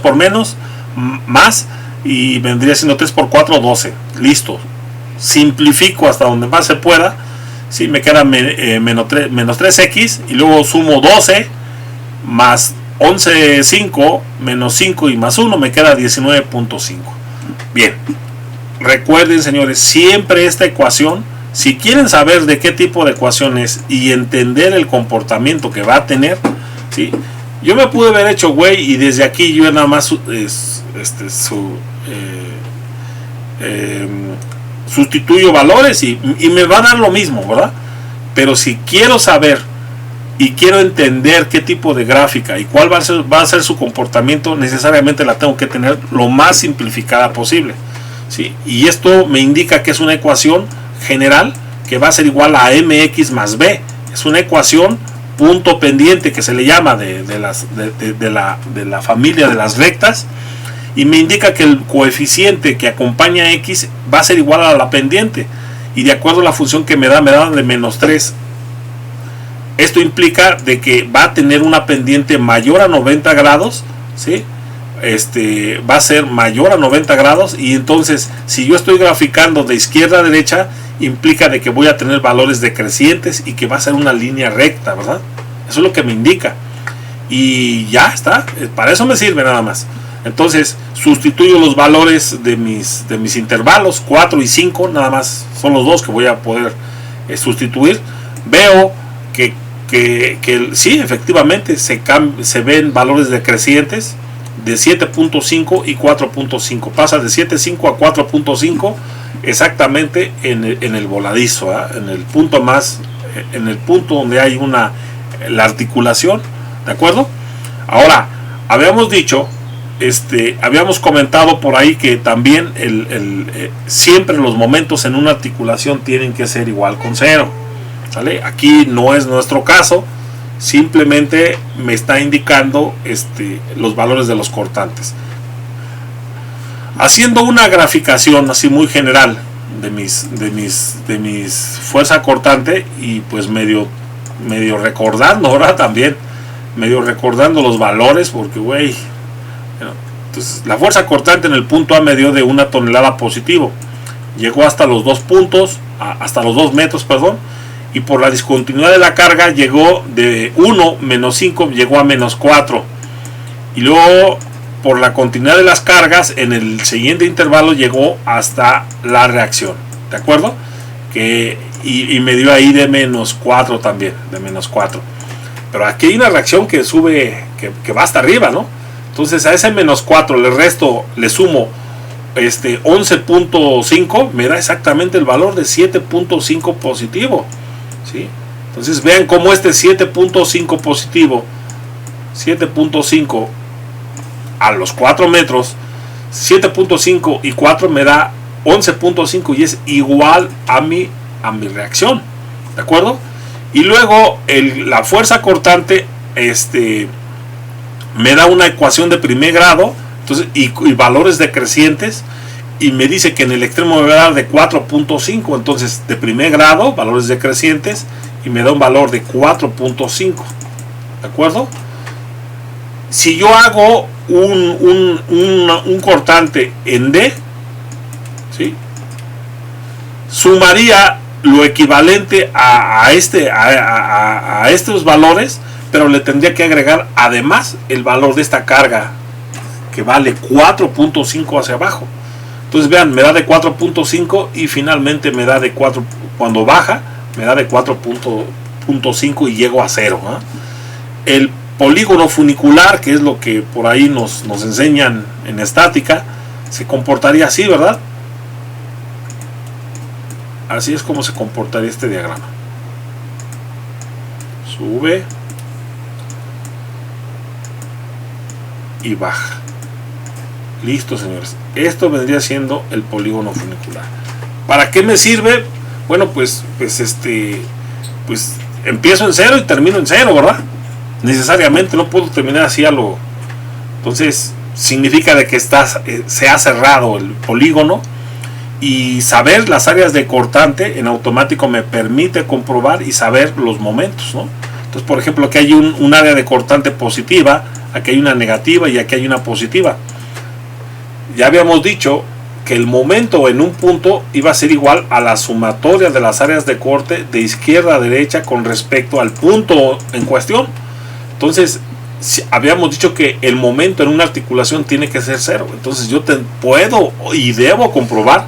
por menos, más, y vendría siendo 3 por 4, 12. Listo. Simplifico hasta donde más se pueda. Sí, me queda menos 3x y luego sumo 12 más 11, 5, menos 5 y más 1, me queda 19.5. Bien, recuerden, señores, siempre esta ecuación, si quieren saber de qué tipo de ecuación es y entender el comportamiento que va a tener, ¿sí? Yo me pude haber hecho güey y desde aquí yo nada más sustituyo valores y me va a dar lo mismo, ¿verdad? Pero si quiero saber y quiero entender qué tipo de gráfica y cuál va a ser su comportamiento, necesariamente la tengo que tener lo más simplificada posible, ¿sí? Y esto me indica que es una ecuación general que va a ser igual a mx más b. Es una ecuación punto pendiente que se le llama de la familia de las rectas, y me indica que el coeficiente que acompaña a x va a ser igual a la pendiente, y de acuerdo a la función que me da de menos 3. Esto implica de que va a tener una pendiente mayor a 90 grados, ¿sí? Va a ser mayor a 90 grados, y entonces si yo estoy graficando de izquierda a derecha, implica de que voy a tener valores decrecientes y que va a ser una línea recta, ¿verdad? Eso es lo que me indica, y ya está, para eso me sirve nada más. Entonces sustituyo los valores de mis intervalos 4 y 5, nada más son los dos que voy a poder sustituir. Veo que sí, efectivamente se ven valores decrecientes de 7.5 y 4.5. Pasa de 7.5 a 4.5 exactamente en el voladizo, ¿eh? en el punto donde hay la articulación, ¿de acuerdo? Ahora, habíamos dicho, habíamos comentado por ahí que también siempre los momentos en una articulación tienen que ser igual con 0, ¿sale? Aquí no es nuestro caso, simplemente me está indicando los valores de los cortantes. Haciendo una graficación así muy general de mis fuerza cortante, y pues medio recordando ahora también, medio recordando los valores, porque güey, entonces la fuerza cortante en el punto A me dio de 1 tonelada positivo, llegó hasta los 2 puntos, hasta los 2 metros, perdón, y por la discontinuidad de la carga llegó de 1 menos 5, llegó a menos 4, y luego por la continuidad de las cargas en el siguiente intervalo llegó hasta la reacción, ¿de acuerdo? Y me dio ahí de menos 4 también, de menos 4. Pero aquí hay una reacción que sube, que va hasta arriba, ¿no? Entonces a ese menos 4 le sumo 11.5, me da exactamente el valor de 7.5 positivo, ¿sí? Entonces vean cómo 7.5 positivo, 7.5 a los 4 metros, 7.5 y 4 me da 11.5 y es igual a mi reacción, ¿de acuerdo? Y luego la fuerza cortante me da una ecuación de primer grado, entonces, y valores decrecientes, y me dice que en el extremo me va a dar de 4.5, entonces de primer grado, valores decrecientes, y me da un valor de 4.5, ¿de acuerdo? Si yo hago un cortante en D, ¿sí?, sumaría lo equivalente a estos valores, pero le tendría que agregar además el valor de esta carga, que vale 4.5 hacia abajo. Entonces vean, me da de 4.5 y finalmente me da de 4, cuando baja me da de 4.5 y llego a 0, ¿eh? El polígono funicular, que es lo que por ahí nos enseñan en estática, se comportaría así, ¿verdad? Así es como se comportaría este diagrama. Sube y baja. Listo, señores. Esto vendría siendo el polígono funicular. ¿Para qué me sirve? Bueno, pues empiezo en 0 y termino en 0, ¿verdad? Necesariamente no puedo terminar así a lo... Entonces significa de que se ha cerrado el polígono, y saber las áreas de cortante en automático me permite comprobar y saber los momentos, ¿no? Entonces, por ejemplo, aquí hay un área de cortante positiva, aquí hay una negativa y aquí hay una positiva. Ya habíamos dicho que el momento en un punto iba a ser igual a la sumatoria de las áreas de corte de izquierda a derecha con respecto al punto en cuestión. Entonces, habíamos dicho que el momento en una articulación tiene que ser 0. Entonces yo puedo y debo comprobar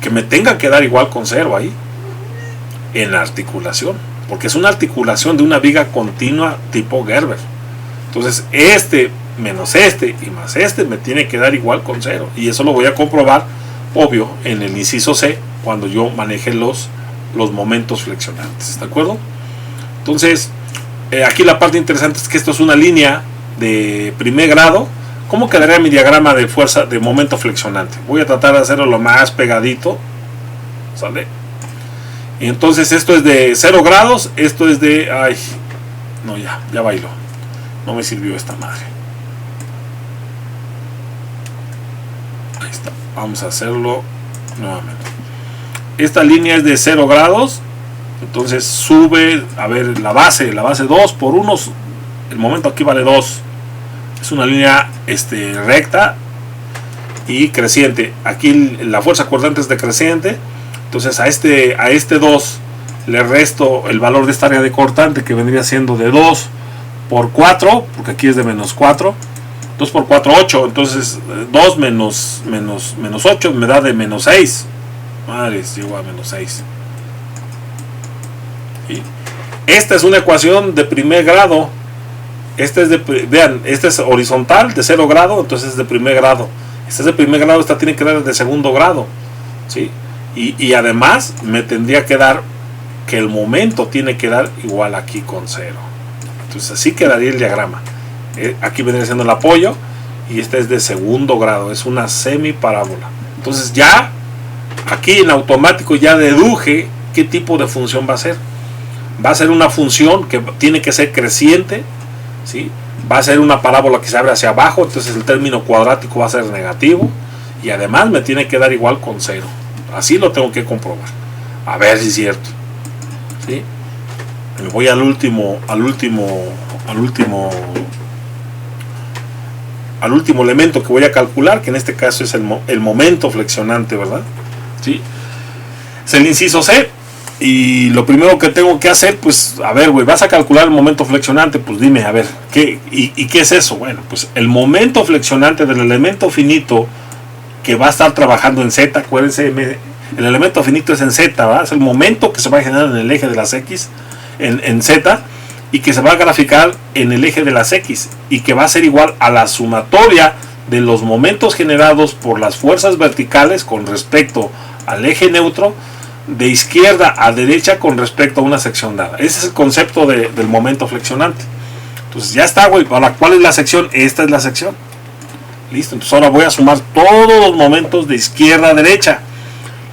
que me tenga que dar igual con 0 ahí en la articulación, porque es una articulación de una viga continua tipo Gerber. Entonces menos y más me tiene que dar igual con 0, y eso lo voy a comprobar, obvio, en el inciso C, cuando yo maneje los momentos flexionantes, ¿de acuerdo? Entonces aquí la parte interesante es que esto es una línea de primer grado. ¿Cómo quedaría mi diagrama de fuerza de momento flexionante? Voy a tratar de hacerlo lo más pegadito, ¿sale? Y entonces esto es de 0 grados, esto es de... Ay, no, ya bailó. No me sirvió esta madre. Ahí está. Vamos a hacerlo nuevamente. Esta línea es de 0 grados. Entonces sube, a ver, la base 2 por 1. El momento aquí vale 2. Es una línea recta y creciente. Aquí la fuerza cortante es decreciente. Entonces a este 2 le resto el valor de esta área de cortante, que vendría siendo de 2 por 4, porque aquí es de menos 4. 2 por 4, 8. Entonces 2 menos 8 me da de menos 6. Madre, es igual a menos 6. ¿Sí? Esta es una ecuación de primer grado. Vean, este es horizontal de 0 grado, entonces es de primer grado. Este es de primer grado, esta tiene que dar de segundo grado, ¿sí? Y además me tendría que dar que el momento tiene que dar igual aquí con 0. Entonces así quedaría el diagrama. Aquí vendría siendo el apoyo, y este es de segundo grado, es una semiparábola. Entonces ya aquí en automático ya deduje qué tipo de función va a ser. Va a ser una función que tiene que ser creciente, ¿sí? Va a ser una parábola que se abre hacia abajo, entonces el término cuadrático va a ser negativo, y además me tiene que dar igual con 0. Así lo tengo que comprobar, a ver si es cierto, ¿sí? Me voy al último elemento que voy a calcular, que en este caso es el momento flexionante, ¿verdad? ¿Sí? Es el inciso C. Y lo primero que tengo que hacer, pues, a ver, güey, vas a calcular el momento flexionante, pues dime, a ver, ¿qué es eso? Bueno, pues el momento flexionante del elemento finito que va a estar trabajando en Z, acuérdense, el elemento finito es en Z, ¿verdad? Es el momento que se va a generar en el eje de las X, en Z, y que se va a graficar en el eje de las X, y que va a ser igual a la sumatoria de los momentos generados por las fuerzas verticales con respecto al eje neutro, de izquierda a derecha con respecto a una sección dada. Ese es el concepto del momento flexionante. Entonces ya está, güey. Ahora, ¿cuál es la sección? Esta es la sección. Listo. Entonces ahora voy a sumar todos los momentos de izquierda a derecha.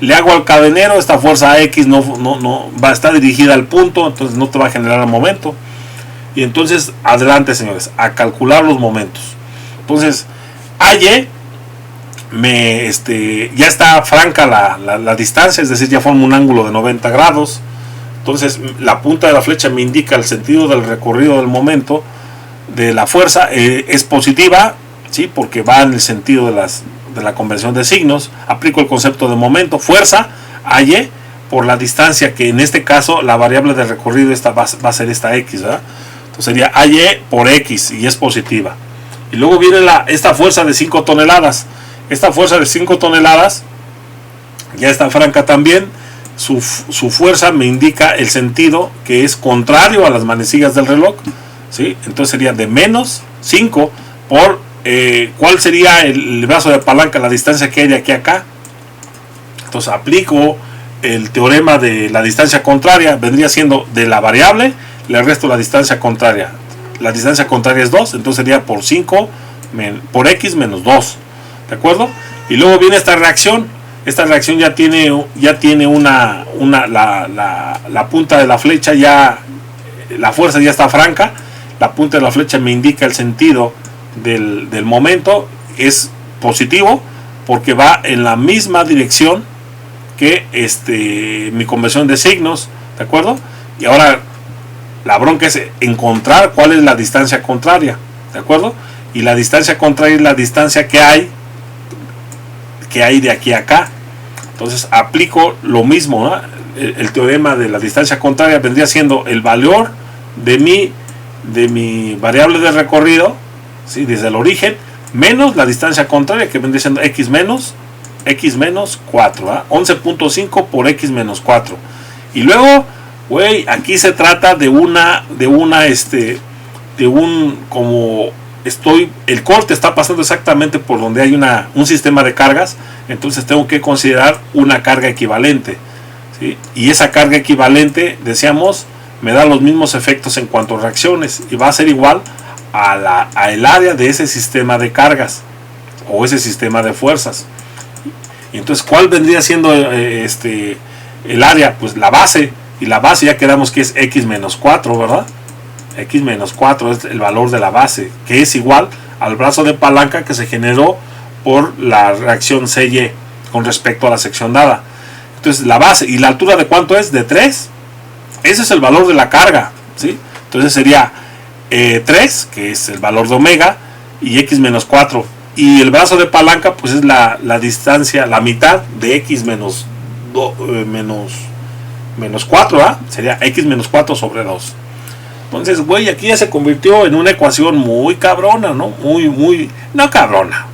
Le hago al cadenero, esta fuerza X no va a estar dirigida al punto, entonces no te va a generar el momento. Y entonces, adelante, señores, a calcular los momentos. Entonces, AY ya está franca la distancia, es decir, ya forma un ángulo de 90 grados. Entonces la punta de la flecha me indica el sentido del recorrido del momento de la fuerza, es positiva, ¿sí? Porque va en el sentido de la convención de signos. Aplico el concepto de momento, fuerza, AY, por la distancia, que en este caso la variable de recorrido va a ser esta X, ¿verdad? Entonces sería AY por X, y es positiva. Y luego viene esta fuerza de 5 toneladas. Esta fuerza de 5 toneladas ya está franca también. Su fuerza me indica el sentido, que es contrario a las manecillas del reloj, ¿sí? Entonces sería de menos 5 por ¿cuál sería el brazo de palanca? La distancia que hay de aquí a acá. Entonces aplico el teorema de la distancia contraria. Vendría siendo de la variable, le resto la distancia contraria. La distancia contraria es 2, entonces sería por 5 por X menos 2. ¿de acuerdo? Y luego viene esta reacción ya tiene la punta de la flecha, ya la fuerza ya está franca, la punta de la flecha me indica el sentido del momento, es positivo porque va en la misma dirección que mi convención de signos, ¿de acuerdo? Y ahora la bronca es encontrar cuál es la distancia contraria, ¿de acuerdo? Y la distancia contraria es la distancia que hay de aquí a acá. Entonces aplico lo mismo, ¿no? El teorema de la distancia contraria vendría siendo el valor de mi variable de recorrido, ¿sí? Desde el origen, menos la distancia contraria, que vendría siendo x menos 4, ¿ah? 11.5 por x menos 4. Y luego, güey, aquí se trata el corte está pasando exactamente por donde hay un sistema de cargas, entonces tengo que considerar una carga equivalente, ¿sí? Y esa carga equivalente, decíamos, me da los mismos efectos en cuanto a reacciones y va a ser igual a el área de ese sistema de cargas o ese sistema de fuerzas. Y entonces, ¿cuál vendría siendo el área? Pues la base, y la base ya quedamos que es x menos 4, ¿verdad? X menos 4 es el valor de la base, que es igual al brazo de palanca que se generó por la reacción CY con respecto a la sección dada. Entonces la base, ¿y la altura de cuánto es? De 3. Ese es el valor de la carga, ¿sí? Entonces sería 3, que es el valor de omega, y x menos 4. Y el brazo de palanca pues es la distancia, la mitad de x menos 4, ¿ah? Sería x menos 4 sobre 2. Entonces, güey, aquí ya se convirtió en una ecuación muy cabrona, ¿no? No cabrona.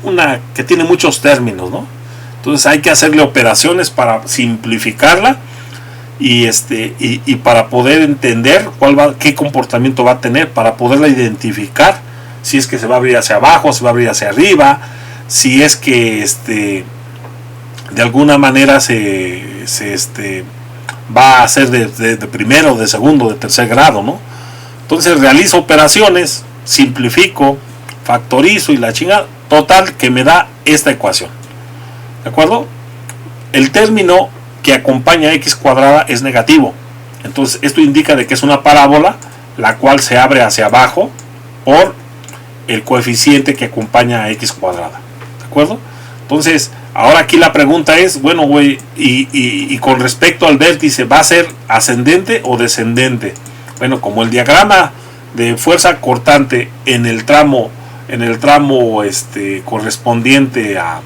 Una que tiene muchos términos, ¿no? Entonces hay que hacerle operaciones para simplificarla y para poder entender qué comportamiento va a tener, para poderla identificar, si es que se va a abrir hacia abajo, se va a abrir hacia arriba, si es que de alguna manera va a ser de primero, de segundo, de tercer grado, ¿no? Entonces realizo operaciones, simplifico, factorizo y la chingada, total que me da esta ecuación, ¿de acuerdo? El término que acompaña a x cuadrada es negativo, entonces esto indica de que es una parábola la cual se abre hacia abajo por el coeficiente que acompaña a x cuadrada, ¿de acuerdo? Entonces, ahora aquí la pregunta es, bueno, güey, y con respecto al vértice, ¿va a ser ascendente o descendente? Bueno, como el diagrama de fuerza cortante en el tramo correspondiente a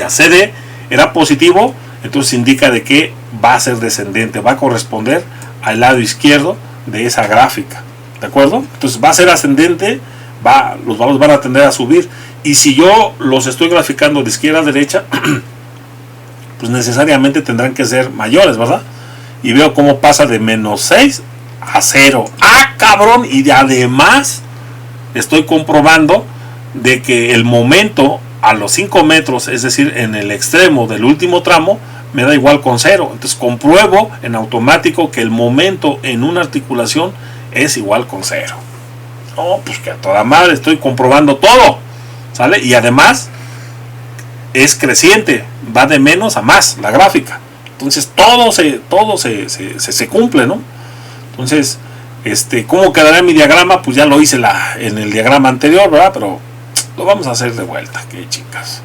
CD era positivo, entonces indica de que va a ser descendente, va a corresponder al lado izquierdo de esa gráfica, ¿de acuerdo? Entonces va a ser ascendente, los valores van a tender a subir. Y si yo los estoy graficando de izquierda a derecha, pues necesariamente tendrán que ser mayores, ¿verdad? Y veo cómo pasa de menos 6 a 0. ¡Ah, cabrón! Y además estoy comprobando de que el momento a los 5 metros, es decir, en el extremo del último tramo, me da igual con 0. Entonces compruebo en automático que el momento en una articulación es igual con 0. No, pues que a toda madre estoy comprobando todo, ¿sale? Y además es creciente, va de menos a más la gráfica. Entonces todo se cumple, ¿no? Entonces, ¿cómo quedará mi diagrama? Pues ya lo hice en el diagrama anterior, ¿verdad? Pero lo vamos a hacer de vuelta, que chicas.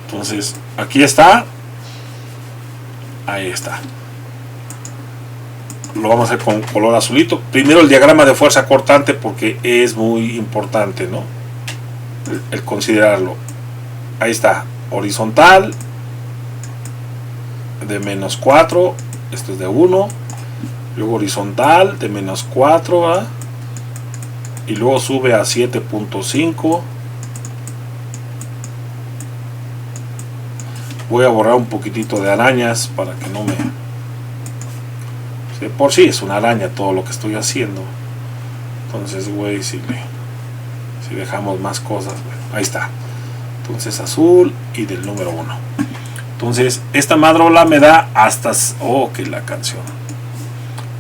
Entonces, aquí está. Ahí está. Lo vamos a hacer con color azulito. Primero el diagrama de fuerza cortante, porque es muy importante, ¿no? El considerarlo. Ahí está, horizontal de menos 4, esto es de 1, luego horizontal de menos 4, ¿eh? Y luego sube a 7.5. Voy a borrar un poquitito de arañas para que no me... De por sí es una araña todo lo que estoy haciendo. Entonces, güey, si dejamos más cosas, güey. Ahí está. Entonces azul y del número 1. Entonces esta madrola me da hasta... Oh, que la canción.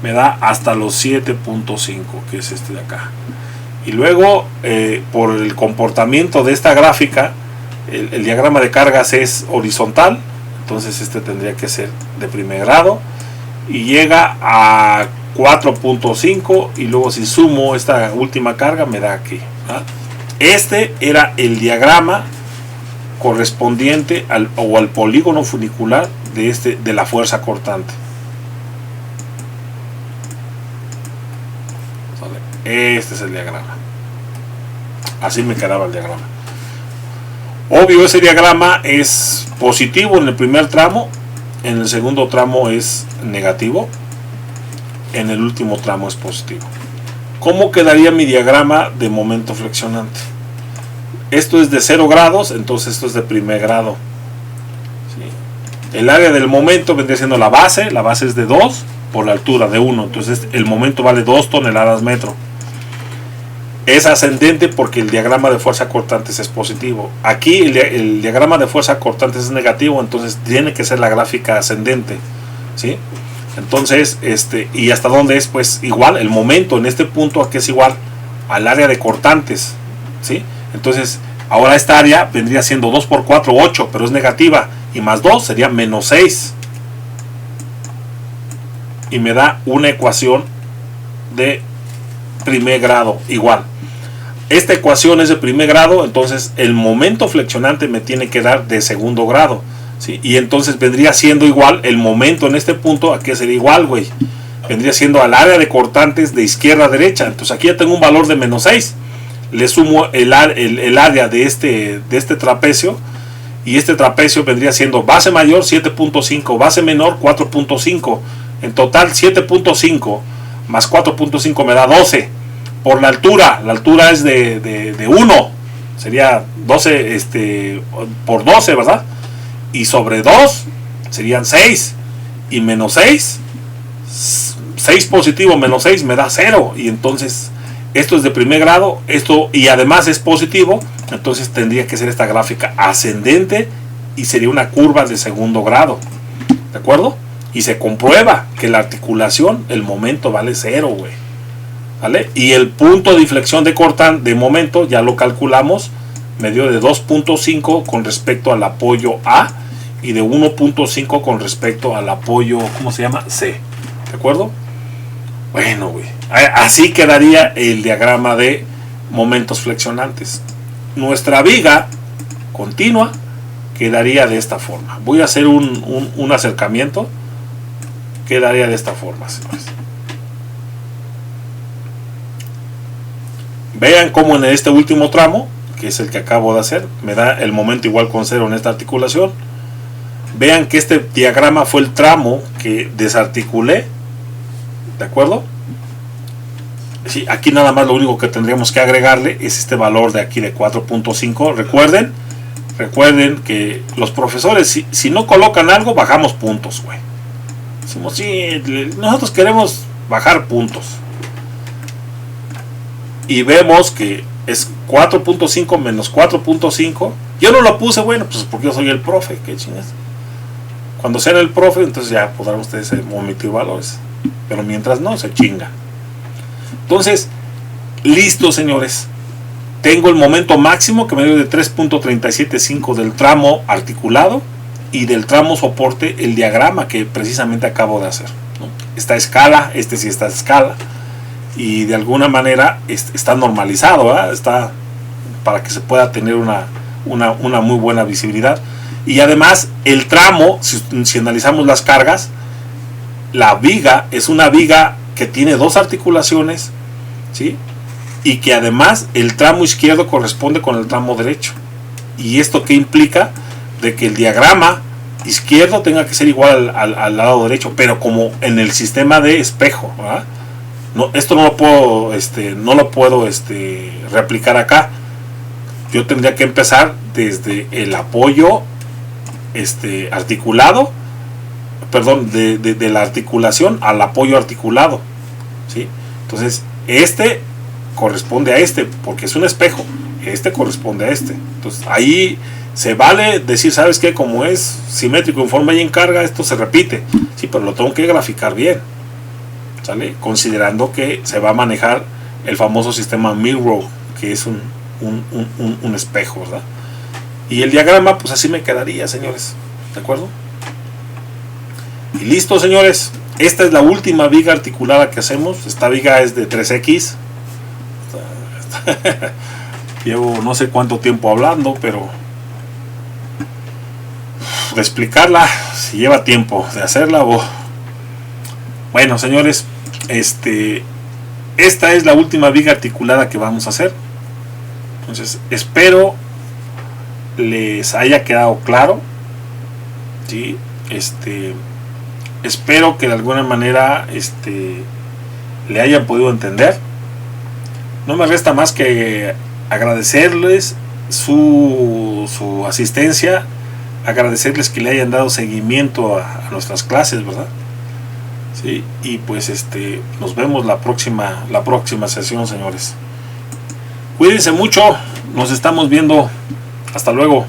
Me da hasta los 7.5, que es este de acá. Y luego, por el comportamiento de esta gráfica, el diagrama de cargas es horizontal, entonces este tendría que ser de primer grado, y llega a 4.5, y luego si sumo esta última carga me da aquí, ¿ah? Este era el diagrama correspondiente al polígono funicular de la fuerza cortante. Este es el diagrama. Así me quedaba el diagrama. Obvio, ese diagrama es positivo en el primer tramo, en el segundo tramo es negativo, en el último tramo es positivo. ¿Cómo quedaría mi diagrama de momento flexionante? Esto es de 0 grados, entonces esto es de primer grado. ¿Sí? El área del momento vendría siendo la base es de 2 por la altura de 1, entonces el momento vale 2 toneladas metro. Es ascendente porque el diagrama de fuerza cortantes es positivo. Aquí el diagrama de fuerza cortantes es negativo, entonces tiene que ser la gráfica ascendente, ¿sí? Entonces, ¿y hasta dónde es? Pues igual, el momento en este punto aquí es igual al área de cortantes, ¿sí? Entonces, ahora esta área vendría siendo 2 por 4, 8, pero es negativa, y más 2 sería menos 6. Y me da una ecuación de primer grado, igual. Esta ecuación es de primer grado, entonces el momento flexionante me tiene que dar de segundo grado, ¿sí? Y entonces vendría siendo igual el momento en este punto, aquí sería igual, güey. Vendría siendo al área de cortantes de izquierda a derecha. Entonces aquí ya tengo un valor de menos 6. Le sumo el área de este trapecio, y este trapecio vendría siendo base mayor 7.5, base menor 4.5. En total 7.5 más 4.5 me da 12. Por la altura es de 1, sería 12 por 12, ¿verdad? Y sobre 2 serían 6, y menos 6 positivo menos 6 me da 0, y entonces esto es de primer grado, esto, y además es positivo, entonces tendría que ser esta gráfica ascendente y sería una curva de segundo grado, ¿de acuerdo? Y se comprueba que la articulación, el momento vale 0, güey, ¿vale? Y el punto de inflexión de momento ya lo calculamos, me dio de 2.5 con respecto al apoyo A, y de 1.5 con respecto al apoyo, ¿cómo se llama? C, ¿de acuerdo? Bueno, güey, así quedaría el diagrama de momentos flexionantes. Nuestra viga continua quedaría de esta forma. Voy a hacer un acercamiento. Quedaría de esta forma, señores. Vean cómo en este último tramo, que es el que acabo de hacer, me da el momento igual con 0 en esta articulación. Vean que este diagrama fue el tramo que desarticulé, ¿de acuerdo? Sí, aquí nada más lo único que tendríamos que agregarle es este valor de aquí de 4.5. Recuerden que los profesores, si no colocan algo, bajamos puntos, güey. Decimos, sí, nosotros queremos bajar puntos. Y vemos que es 4.5 menos 4.5. Yo no lo puse, bueno, pues porque yo soy el profe, qué chingas. Cuando sea el profe, entonces ya podrán ustedes omitir valores. Pero mientras no, se chinga. Entonces, listo, señores. Tengo el momento máximo que me dio de 3.375 del tramo articulado, y del tramo soporte el diagrama que precisamente acabo de hacer, ¿no? Esta escala, sí está a escala, y de alguna manera está normalizado, ¿verdad? Está para que se pueda tener una muy buena visibilidad. Y además el tramo, si analizamos las cargas, la viga es una viga que tiene dos articulaciones, ¿sí? Y que además el tramo izquierdo corresponde con el tramo derecho. ¿Y esto qué implica? De que el diagrama izquierdo tenga que ser igual al lado derecho, pero como en el sistema de espejo, ¿verdad? No, esto no lo puedo replicar acá. Yo tendría que empezar desde el apoyo articulado, perdón, de la articulación al apoyo articulado, ¿sí? Entonces corresponde a porque es un espejo, corresponde a entonces ahí se vale decir, ¿sabes qué? Como es simétrico en forma y en carga, esto se repite, sí, pero lo tengo que graficar bien, ¿sale? Considerando que se va a manejar el famoso sistema mirror, que es un espejo, ¿verdad? Y el diagrama, pues así me quedaría, señores, ¿de acuerdo? Y listo, señores. Esta es la última viga articulada que hacemos. Esta viga es de 3X. Llevo no sé cuánto tiempo hablando, pero de explicarla, si lleva tiempo de hacerla. Bueno, señores, esta es la última viga articulada que vamos a hacer. Entonces, espero les haya quedado claro, ¿sí? Espero que de alguna manera le hayan podido entender. No me resta más que agradecerles su asistencia, agradecerles que le hayan dado seguimiento a nuestras clases, ¿verdad? Sí, y pues nos vemos la próxima sesión, señores. Cuídense mucho, nos estamos viendo. Hasta luego.